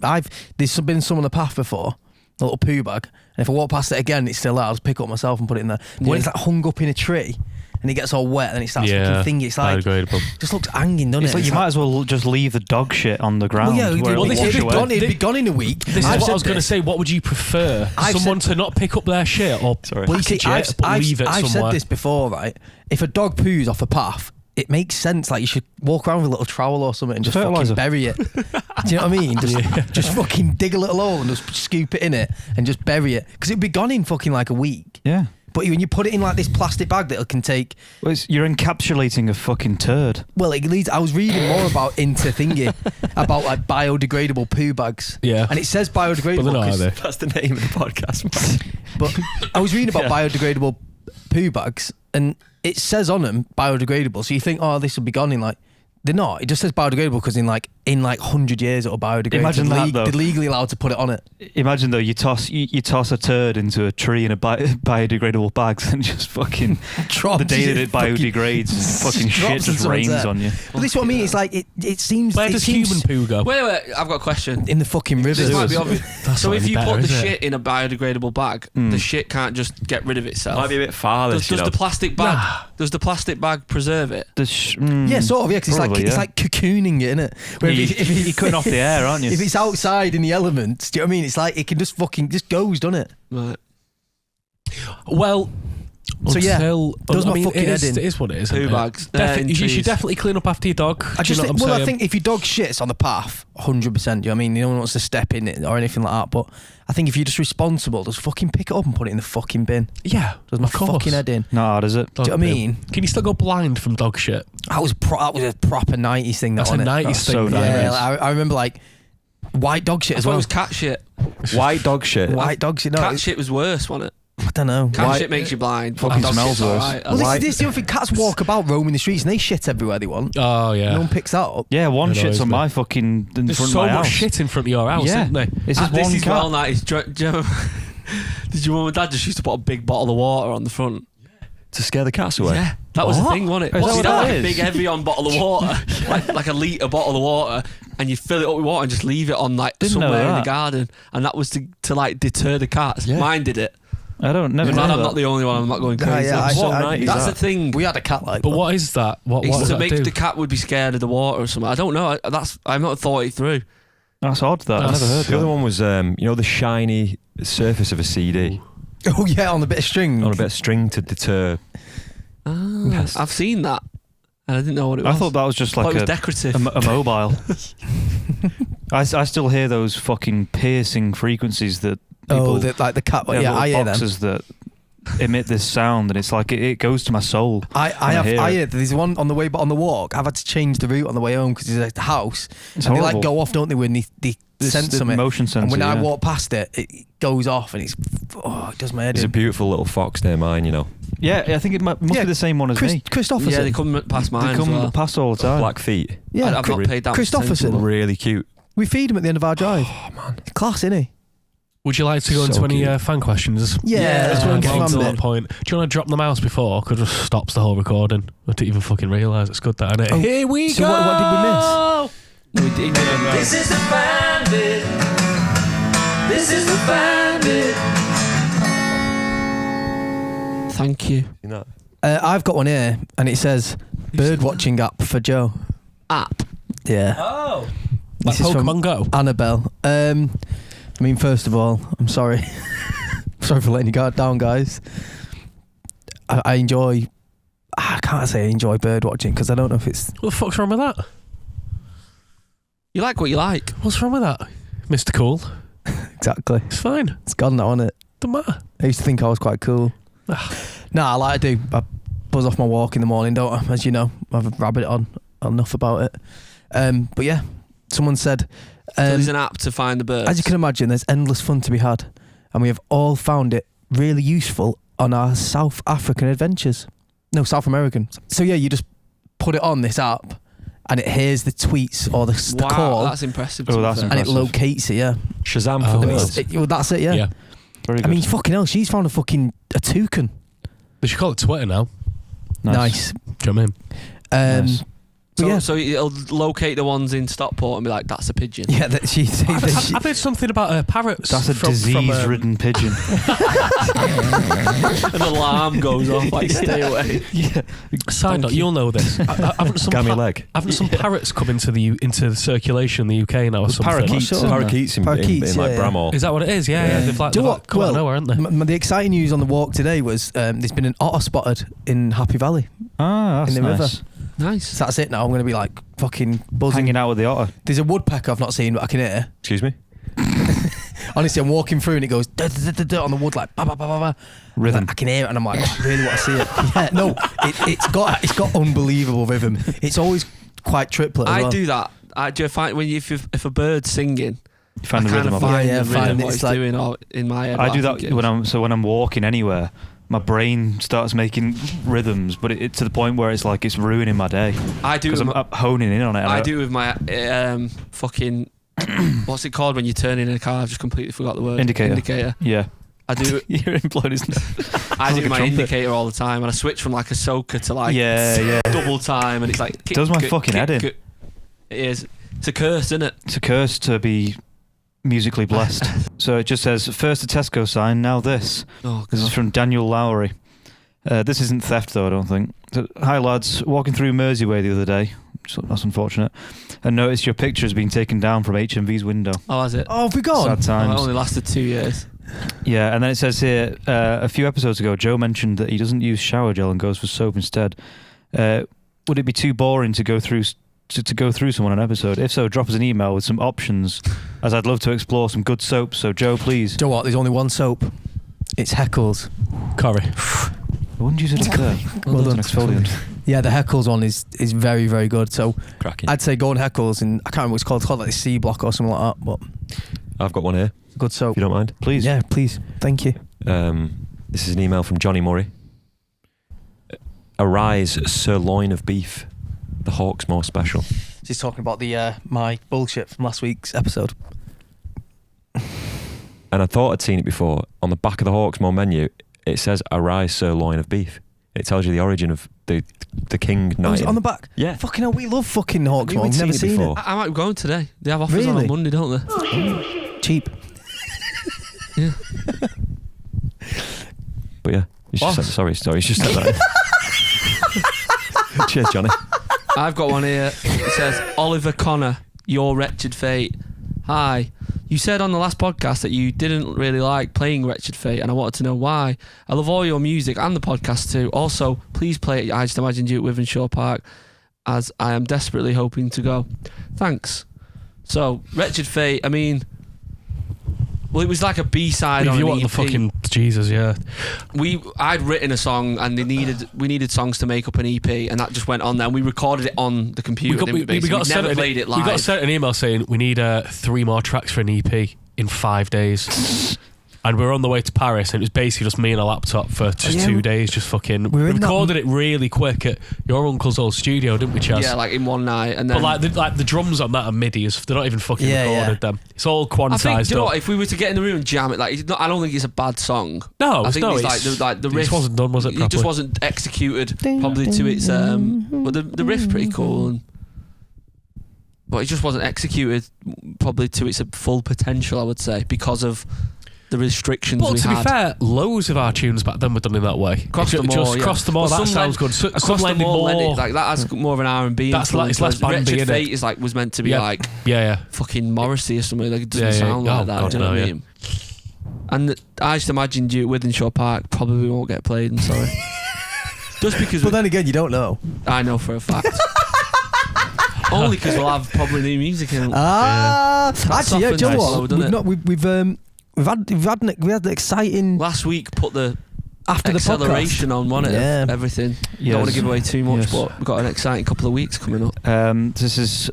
There's been some on the path before, a little poo bag, and if I walk past it again, it's still there. I'll just pick it up myself and put it in there. But when it's like hung up in a tree and it gets all wet and it starts fucking thingy, it's like biodegradable. just looks hanging, doesn't It's it? like you might as well just leave the dog shit on the ground. Well, yeah, where well, it'll wash away. it'd be gone in a week. This is I've what said I was going to this. say. What would you prefer? I've Someone to not pick up their shit or Sorry. Well, you see, package it, but leave it I've somewhere? said this before, right? If a dog poos off a path, it makes sense. Like you should walk around with a little trowel or something and just Fertiliser. fucking bury it. Do you know what I mean? Just fucking dig a little hole and just scoop it in it and just bury it because it'd be gone in fucking like a week. Yeah. But when you put it in like this plastic bag that it can take, Well, you're encapsulating a fucking turd. well, it leads. I was reading more about into thingy about like biodegradable poo bags. Yeah. and it says But biodegradable. they're not, are 'cause- they? That's the name of the podcast. But I was reading about biodegradable poo bags, and it says on them biodegradable. So you think, oh, this will be gone in like. They're not. It just says biodegradable because in like 100 years it'll biodegrade. Imagine that, though. They're legally allowed to put it on it. Imagine though, you toss a turd into a tree in a biodegradable bags and just fucking the day that it biodegrades, fucking shit drops in just someone's rains head. on you. But this is what I mean. It's like it seems. Where it does seems human poo go? Wait, I've got a question. in the fucking rivers? This might be obvious. That's So not if any you better, put the is it? shit in a biodegradable bag, the shit can't just get rid of itself. Might be a bit farther. Does the plastic bag? Nah. Does the plastic bag preserve it? Yeah, sort of. Yeah, because Probably, it's yeah. like cocooning it, innit? Where You're cutting off the air, aren't you? If it's outside in the elements, do you know what I mean? It's like it can just fucking just goes, doesn't it? Right. Well, So yeah, until, does I my mean, fucking it is, head in. it is what it is. Poo isn't it? bags. In You should trees. definitely clean up after your dog. I Do you just know think, what I'm well, I saying? think if your dog shits on the path, 100%. You know what I mean? No one wants to step in it or anything like that. But I think if you're just responsible, just fucking pick it up and put it in the fucking bin. Yeah, Does my of course. fucking head in? Not hard, is it? Do you know what I mean? Can you still go blind from dog shit? That was a proper 90s thing. That's a wasn't it? 90s That's thing. so that Yeah, is. like, I remember like white dog shit I as thought well. it was cat shit. White dog shit. White dog shit. No, Cat shit was worse, wasn't it? I don't know. Cat White- shit makes you blind. Fucking Dog smells shit's worse. alright. Well, White- this is the other thing. Cats walk about roaming the streets and they shit everywhere they want. Oh No yeah. one picks that up. Yeah, one It shit's annoys on me. my fucking in There's front so of my much house. shit in front of your house, Yeah. isn't there? It's just This one is cat. well nice. Do you remember- Did your mum and dad just used to put a big bottle of water on the front? To scare the cats away. Yeah, that was the What? thing, wasn't it? Is that So what you'd have that like a is? big Evian bottle of water, like a litre bottle of water, and you fill it up with water and just leave it on like Didn't know somewhere in the that. garden, and that was to like deter the cats. Yeah. Mine did it. Never I'm know not that. the only one. I'm not going crazy. yeah, I- So I- nice. That's the that. thing. We had a cat like But that. what is that? What It's does to that make do? the cat would be scared of the water or something. I don't know. I've not thought it through. That's odd. That I never heard The other that. one was, you know, the shiny surface of a CD Oh yeah, on a bit of string. on a bit of string to deter. Yes. I've seen that, and I didn't know what it was. I thought that was just I thought like it was a decorative. a mobile. I still hear those fucking piercing frequencies that people. like the cat. they have Yeah, I little hear them. boxes that emit this sound, and it's like it goes to my soul. I hear it. hear there's one on the way, but on the walk, I've had to change the route on the way home because there's a house, It's and they horrible. like go off, don't they? When they This- sense the something. motion sensor. And when I yeah. walk past it, it goes off, and it does my head There's a in. beautiful little fox near mine, you know. Yeah, I think it must Yeah, be the same one as me. Christopherson. yeah, they come past mine They as come well. past all the time. Black feet. Yeah, I've not paid that much Christopherson. attention. Really cute. We feed him at the end of our drive. Oh, man. Class, isn't he? Would you like to go into any fan questions? Yeah, let's let's get fan into bit. that point. Do you want to drop the mouse before? Because it just stops the whole recording. I didn't even fucking realise. It's good, that, isn't it? Oh, Here we so go! what did we miss? No, we didn't know. This is the fan bit. This is the fan bit. Thank you. You know. I've got one here, and it says bird watching app for Joe. App. Yeah. Oh. This Like is from Pokemon Go. Annabelle. I mean, first of all, I'm sorry. Sorry for letting you guard down, guys. I enjoy. I can't say I enjoy bird watching because I don't know if it's. What the fuck's wrong with that? You like what you like. What's wrong with that? Mr. Cool. Exactly. It's fine. It's gone now, isn't it? Don't matter. I used to think I was quite cool. Nah, I like to do. I buzz off my walk in the morning, don't I? As you know, I have a rabbit on enough about it. But yeah, someone said. So there's an app to find the birds. As you can imagine, there's endless fun to be had, and we have all found it really useful on our South African adventures. No, South American. So yeah, you just put it on this app, and it hears the tweets or the Wow, call, that's impressive. Oh, to be that's fair. and it impressive. locates it. Yeah, Shazam Oh, for the wow. birds. well, that's it. Yeah. Yeah. Very good. I mean, fucking hell, she's found a toucan. They should call it Twitter now. Nice. Do you know what I mean? Nice. But yeah, So it'll locate the ones in Stockport and be like, that's a pigeon. yeah. That she. I've heard something about parrots. That's a disease-ridden pigeon. An alarm goes off, like, stay away. Yeah. Side note, you'll know this. Haven't some, Scam your leg. haven't some parrots come into the circulation in the UK now or something? parakeets. Sure. Parakeets in Parakeets, like yeah. Bramall. Is that what it is? Yeah, yeah. They've like, Do you they've know like come out of nowhere, haven't they? The exciting news on the walk today was there's been an otter spotted in Happy Valley. Ah, that's In the river. nice. Nice. So that's it now. I'm going to be like fucking buzzing. Hanging out with the otter. There's a woodpecker I've not seen, but I can hear. Excuse me? Honestly, I'm walking through and it goes da, da, da, da, on the wood like ba ba ba ba ba. Rhythm. Like, I can hear it and I'm like, I really want to see it. Yeah, no, it's got unbelievable rhythm. It's always quite triplet as well. I do that. Do you find when if a bird's singing, You find I the kind rhythm of of it. find Yeah, the rhythm find what it's it's like- doing or in my head. I but do think that it- when I'm walking anywhere. My brain starts making rhythms, but it's to the point where it's like it's ruining my day I do. because I'm up honing in on it. and I do with my fucking what's it called when you turn in a car? I've just completely forgot the word. Indicator. Yeah, I do. you're employed, isn't it? I Sounds do like a my trumpet. indicator all the time, and I switch from like a soaker to like Yeah. double time, and it's like Does my fucking head in. It is. It's a curse, isn't it? It's a curse to be musically blessed. So it just says first a Tesco sign, now this. Oh This is god. from Daniel Lowry. This isn't theft though, I don't think. So, hi lads, walking through Mersey Way the other day. So that's unfortunate. And noticed your picture has been taken down from HMV's window. Oh, is it? Oh, have we gone? Sad Oh, it times. only lasted 2 years. Yeah, and then it says here, a few episodes ago, Joe mentioned that he doesn't use shower gel and goes for soap instead. Would it be too boring to go through to go through someone an episode? If so, drop us an email with some options, as I'd love to explore some good soaps. So Joe, please. Do you know what? There's only one soap. It's Heckles. Corey. I wouldn't use it up there. Well It's an done. exfoliant. Yeah, the Heckles one is very, very good. So Cracking. I'd say go on Heckles, and I can't remember what it's called. It's called like the C block or something like that. But I've got one here, good if soap. you don't mind. Please. Yeah, please. Thank you. This is an email from Johnny Murray. Arise, sirloin of beef. The Hawksmoor special. She's talking about the my bullshit from last week's episode. And I thought I'd seen it before. On the back of the Hawksmoor menu, it says Arise, sirloin of beef. It tells you the origin of the king Oh, knight. is it on the back? Yeah. Fucking hell, we love fucking Hawksmoor. we'd I've never seen it seen before. I might be going today. They have offers on Really? Monday, don't they? it. Cheap. But yeah, he's just Boss. sorry, he's just said that. Cheers, Johnny. I've got one here. It says, Oliver Connor, your wretched fate. Hi. You said on the last podcast that you didn't really like playing Wretched Fate, and I wanted to know why. I love all your music and the podcast too. Also, please play it. I just imagined you at Wivenshaw Park, as I am desperately hoping to go. Thanks. So, Wretched Fate, I mean, well, it was like a B-side on If you an want the EP. fucking Jesus, yeah. I'd written a song, and we needed songs to make up an EP, and that just went on there. And we recorded it on the computer. We got never sent played it live. We got sent an email saying we need 3 more tracks for an EP in 5 days. and we were on the way to Paris, and it was basically just me and a laptop for just 2 days, just fucking. We recorded it really quick at your uncle's old studio, didn't we, Chaz? Yeah, like in one night, and then. But like the drums on that are MIDI, they're not even fucking recorded. Them, it's all quantized. I think, do you know up. what, if we were to get in the room and jam it, like I don't think it's a bad song. No, I think it's like the riff it wasn't done, was it? Properly? It just wasn't executed probably to its. But the riff's pretty cool, but it just wasn't executed probably to its full potential, I would say, because of the restrictions we had. But to be fair, loads of our tunes back then were done in that way. Cross them all, Cross them all. That sounds good. Some blended more. Like that has more of an R&B. That's it's less bandy, Wretched Fate is like was meant to be like fucking Morrissey or something. Like it doesn't sound like that. Do you know what I mean? And I just imagined you at Withenshaw Park probably won't get played. I'm sorry. Just because. But then again, you don't know. I know for a fact. Only because we'll have probably new music in. Actually, yeah. Do you know what? We've had an exciting. Last week put the after the acceleration on, wasn't it? Yeah. Everything. Yes. Don't want to give away too much, Yes. but we've got an exciting couple of weeks coming up. This is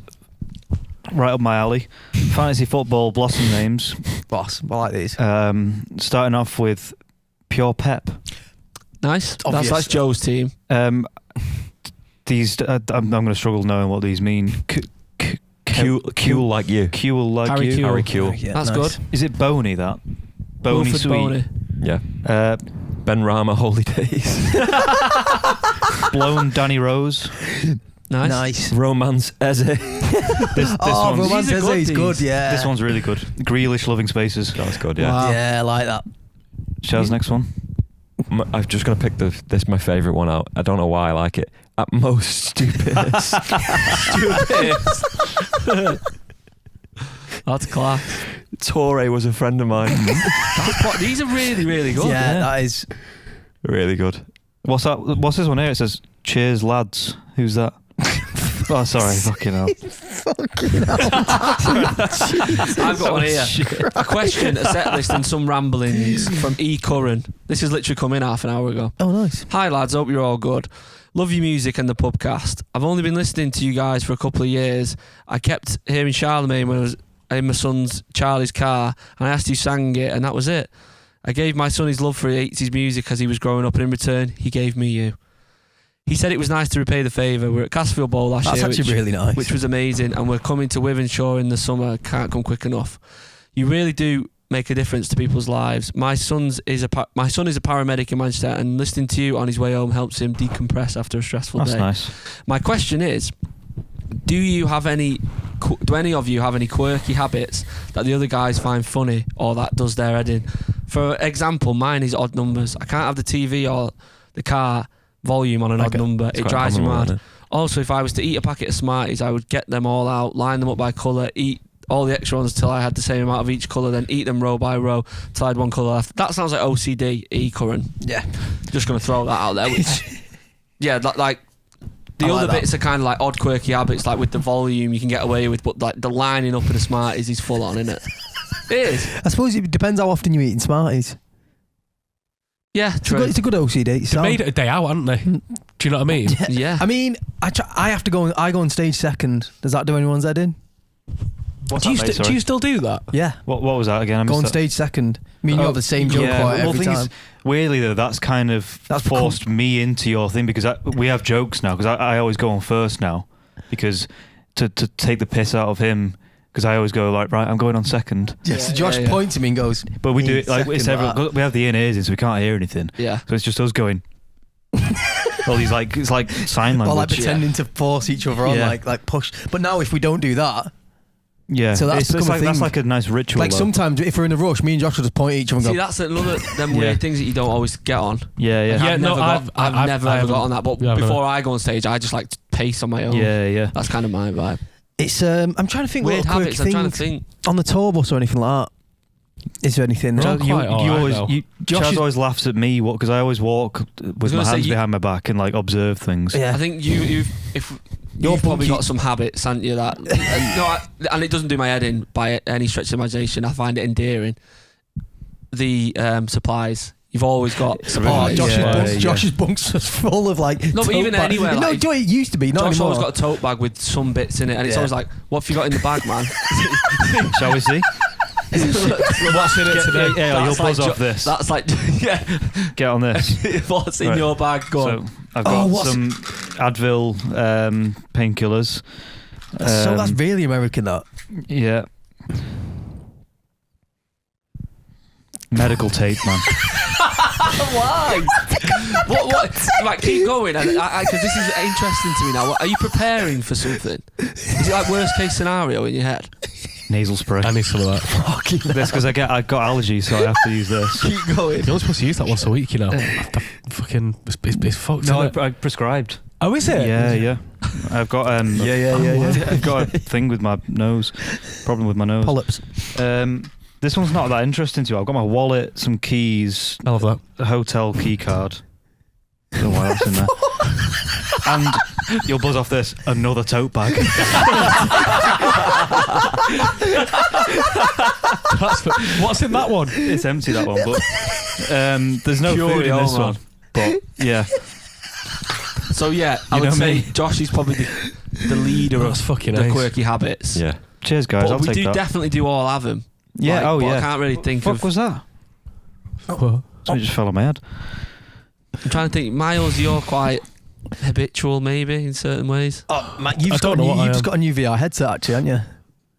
right up my alley. Fantasy football blossom names. Boss, I like these. Starting off with Pure Pep. Nice. Obvious. That's Joe's team. These I'm going to struggle knowing what these mean. Cool like you. Cool like Harry you. Kuehl. Harry Kuehl. Yeah, That's nice. good. Is it Boney that? Boney Wilfred Sweet. Boney. Yeah. Ben Rama, Holy Days. Blown Danny Rose. Nice. Romance Eze. This Oh, one's, Romance These are is good, good, these. yeah. this one's really good. Grealish Loving Spaces. That's good, yeah. Wow. Yeah, I like that. Shaz, next one. I'm just going to pick this my favourite one out. I don't know why I like it. At most stupidest. That's class. Torre was a friend of mine. These are really, really good. Yeah, that is. Really good. What's that? What's this one here? It says, "Cheers, lads." Who's that? Oh, sorry. Fucking hell. I've got one here. A question, a set list, and some ramblings from E. Curran. This has literally come in half an hour ago. Oh, nice. Hi lads, hope you're all good. Love your music and the Pubcast. I've only been listening to you guys for a couple of years. I kept hearing Charlemagne when I was in my son's Charlie's car, and I asked who sang it, and that was it. I gave my son his love for 80s music as he was growing up, and in return, he gave me you. He said it was nice to repay the favour. We're at Castlefield Bowl last year. That's actually really nice. Which was amazing, and we're coming to Withenshaw in the summer. Can't come quick enough. You really do make a difference to people's lives. My son is a paramedic in Manchester, and listening to you on his way home helps him decompress after a stressful That's day. nice. My question is, do any of you have any quirky habits that the other guys find funny or that does their head in? For example, mine is odd numbers. I can't have the TV or the car volume on an odd number. It drives me mad. Also, if I was to eat a packet of Smarties, I would get them all out, line them up by colour, eat all the extra ones till I had the same amount of each colour, then eat them row by row till I had one colour left. That sounds like OCD, E. Curran. Yeah. Just going to throw that out there. Which, yeah, like the I like other that. bits are kind of like odd quirky habits, like with the volume you can get away with, but like the lining up of the Smarties is full on, isn't it? It is. I suppose it depends how often you're eating Smarties. Yeah, It's a true. good, it's a good OCD. They So. made it a day out, haven't they? Do you know what I mean? Yeah. I mean, I have to go. I go on stage second. Does that do anyone's head in? What's Do you, that, mate? do Sorry. you still do that? Yeah. What was that again? I Go missed on that. stage second. I mean, you have the same joke quite well, every the thing time. is, weirdly though, that's kind of forced me into your thing because we have jokes now because I always go on first now because to take the piss out of him because I always go like, right, I'm going on second. Yeah, so Josh points at me and goes, But we do it like it's second, every, we have the in-ears in so we can't hear anything. Yeah. So it's just us going. All these like it's like sign language. or like pretending to force each other on, Yeah. like push. But now if we don't do that, Yeah. So that's it's become a like that's thing. like a nice ritual. like though. sometimes if we're in a rush, me and Josh will just point at each other and See, go, that's another them Yeah. weird things that you don't always get on. Yeah, yeah. Yeah, no, I've never I ever got haven't- on that. But Yeah, I've before I go on stage, I just like to pace on my own. Yeah, yeah. That's kind of my vibe. it's. I'm trying to think Weird what habits. I'm quirky trying to things think. on the tour bus or anything like that. Is there anything? No. there? You, quite alright, always, though. Josh Chaz is- always laughs at me because I always walk with gonna my say hands you- behind my back and like observe things. Yeah. I think you've You're probably bunky. got some habits, haven't you? That and it doesn't do my head in by any stretch of imagination. I find it endearing. The supplies. You've always got Oh, supplies. Josh's bunks was full of like. No, but tote even bag- anywhere, No, like- Joy, it used to be. Not Josh anymore. always got a tote bag with some bits in it, and it's Yeah. always like, "What have you got in the bag, man?" Shall we see? What's in it today? Yeah, you'll That's like buzz off this. That's like, yeah. Get on this. What's in Right. your bag? Go on. So I've got what's- some Advil painkillers. So that's really American, that. Yeah. Medical tape, man. Why? What? Right, keep going. Because this is interesting to me now. Are you preparing for something? Is it like worst case scenario in your head? Nasal spray. I need some of that. This because I've got allergies, so I have to use this. Keep going. You're only supposed to use that once a week, you know. Fucking, it's fucked. No, isn't it? I prescribed. Oh, is it? Yeah. I've got I've got a thing with my nose. Problem with my nose. Polyps. This one's not that interesting to you. I've got my wallet, some keys, I love that. a hotel key card. Don't know what else in there. And you'll buzz off this, another tote bag. What's in that one? It's empty, that one, but there's no Pure food in this man. one. But yeah, So yeah, I You would know say me. Josh is probably the leader That's of fucking the ace. quirky habits. Yeah. cheers guys. But I'll we take do that. definitely do all have them. Yeah, But yeah. I can't really think What of. was that? What? Something just fell on my head. I'm trying to think. Miles, you're quite habitual, maybe in certain ways. Oh, man, I don't know what I you've just am. got a new VR headset, actually, haven't you?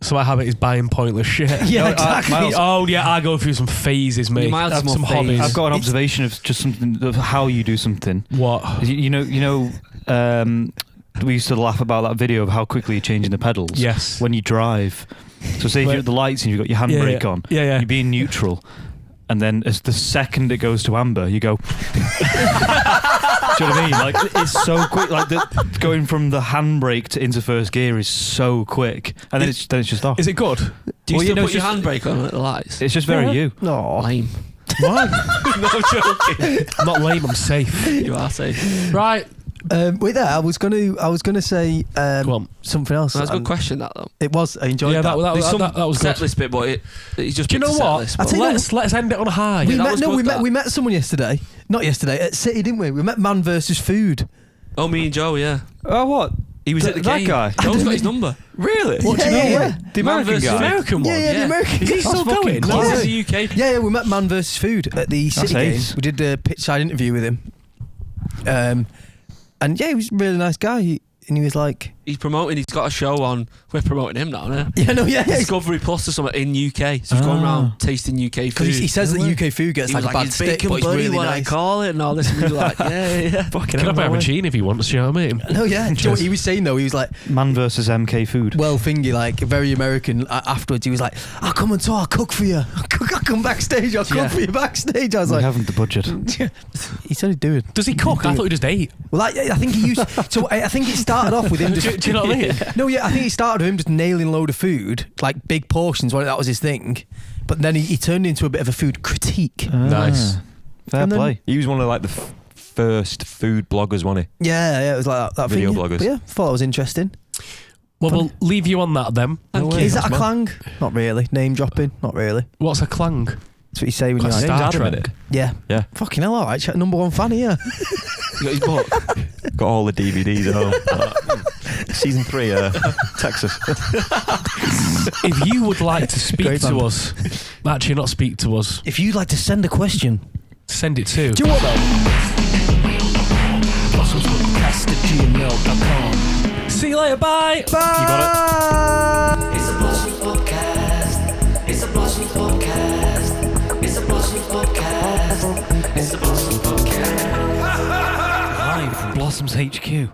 So my habit is buying pointless shit. Yeah, No, exactly. Miles- Oh yeah, I go through some phases, mate. You might have I have some some more phases. hobbies. I've got an observation of just something of how you do something. What? You know. We used to laugh about that video of how quickly you're changing the pedals. Yes. When you drive. So say if you're at the lights and you've got your handbrake on, Yeah. you be in neutral, and then as the second it goes to amber, you go. Do you know what I mean? Like it's so quick. Like going from the handbrake into first gear is so quick, and then it's just off. Is it good? Do you Well, still know, put your it's just- handbrake on at the lights? It's just very you. No. Lame. Why? No joking. I'm not lame. I'm safe. You are safe. Right. Wait there. I was gonna say Go on. something else. That's a good and question, that though. It was. I enjoyed Yeah, that. that There's was set good. list bit, but he's just. Do you know picked a set what? list, I'll but- tell you what. Let's end it on high. we that met. was No, good, we met. that. We met someone yesterday. Not yesterday at City, didn't we? We met Man versus Food. Oh, me and Joe, yeah. Oh, what? He was at the that game. guy? Joe's got his number. Really? What do you know? Yeah. The Man American versus guy. American one. Yeah, the American. Is he guy. still That's fucking going? cool. He's Yeah. in the UK. Yeah, we met Man versus Food at the City game. ace. We did a pitch side interview with him. And yeah, he was a really nice guy. And he was like, He's promoting. He's got a show on. We're promoting him now, yeah. yeah. Discovery Plus or something in UK. So he's going around tasting UK food. Because he says that UK food gets He like was a bad it's stick, bacon but it's buddy, really what I nice. call it, and all this. And we were like, yeah. Fucking Can I hell, buy no way. arancini if he wants? You know what I mean? No, yeah. Do you know what he was saying though? He was like, Man versus MK Food. well, thingy, like very American. Afterwards, he was like, "I'll come and talk. I'll cook for you. I'll come backstage. I'll Yeah. cook for you backstage." I was We like, haven't the budget. he said he'd do it. Does he cook? I thought he just ate. Well, I think he used. So I think it started off with him. Just, Do you know what I mean? No, yeah, I think he started with him just nailing a load of food, like big portions. That was his thing. But then he turned into a bit of a food critique. Nice. Fair And then- play. He was one of like the first food bloggers, wasn't Yeah, it was like that Video thing. bloggers. But yeah, thought it was interesting. Well, we'll leave you on that then. Thank you. Is that a man. clang? Not really. Name dropping? Not really. What's a clang? That's what you say when you're Quite like, Star James Adam Trek. in it. yeah. Yeah. Fucking hell, all right. Check number one fan here. You got his book. Got all the DVDs at home. Season 3, Texas. If you would like to speak Great to band. us, actually not speak to us, If you'd like to send a question, send it to. do you know what though? BlossomsPodcast@gmail.com. See you later. Bye. Bye. It's a Blossoms podcast. It's a Blossoms podcast. It's a Blossoms podcast. It's a Blossoms podcast. Live from Blossoms HQ.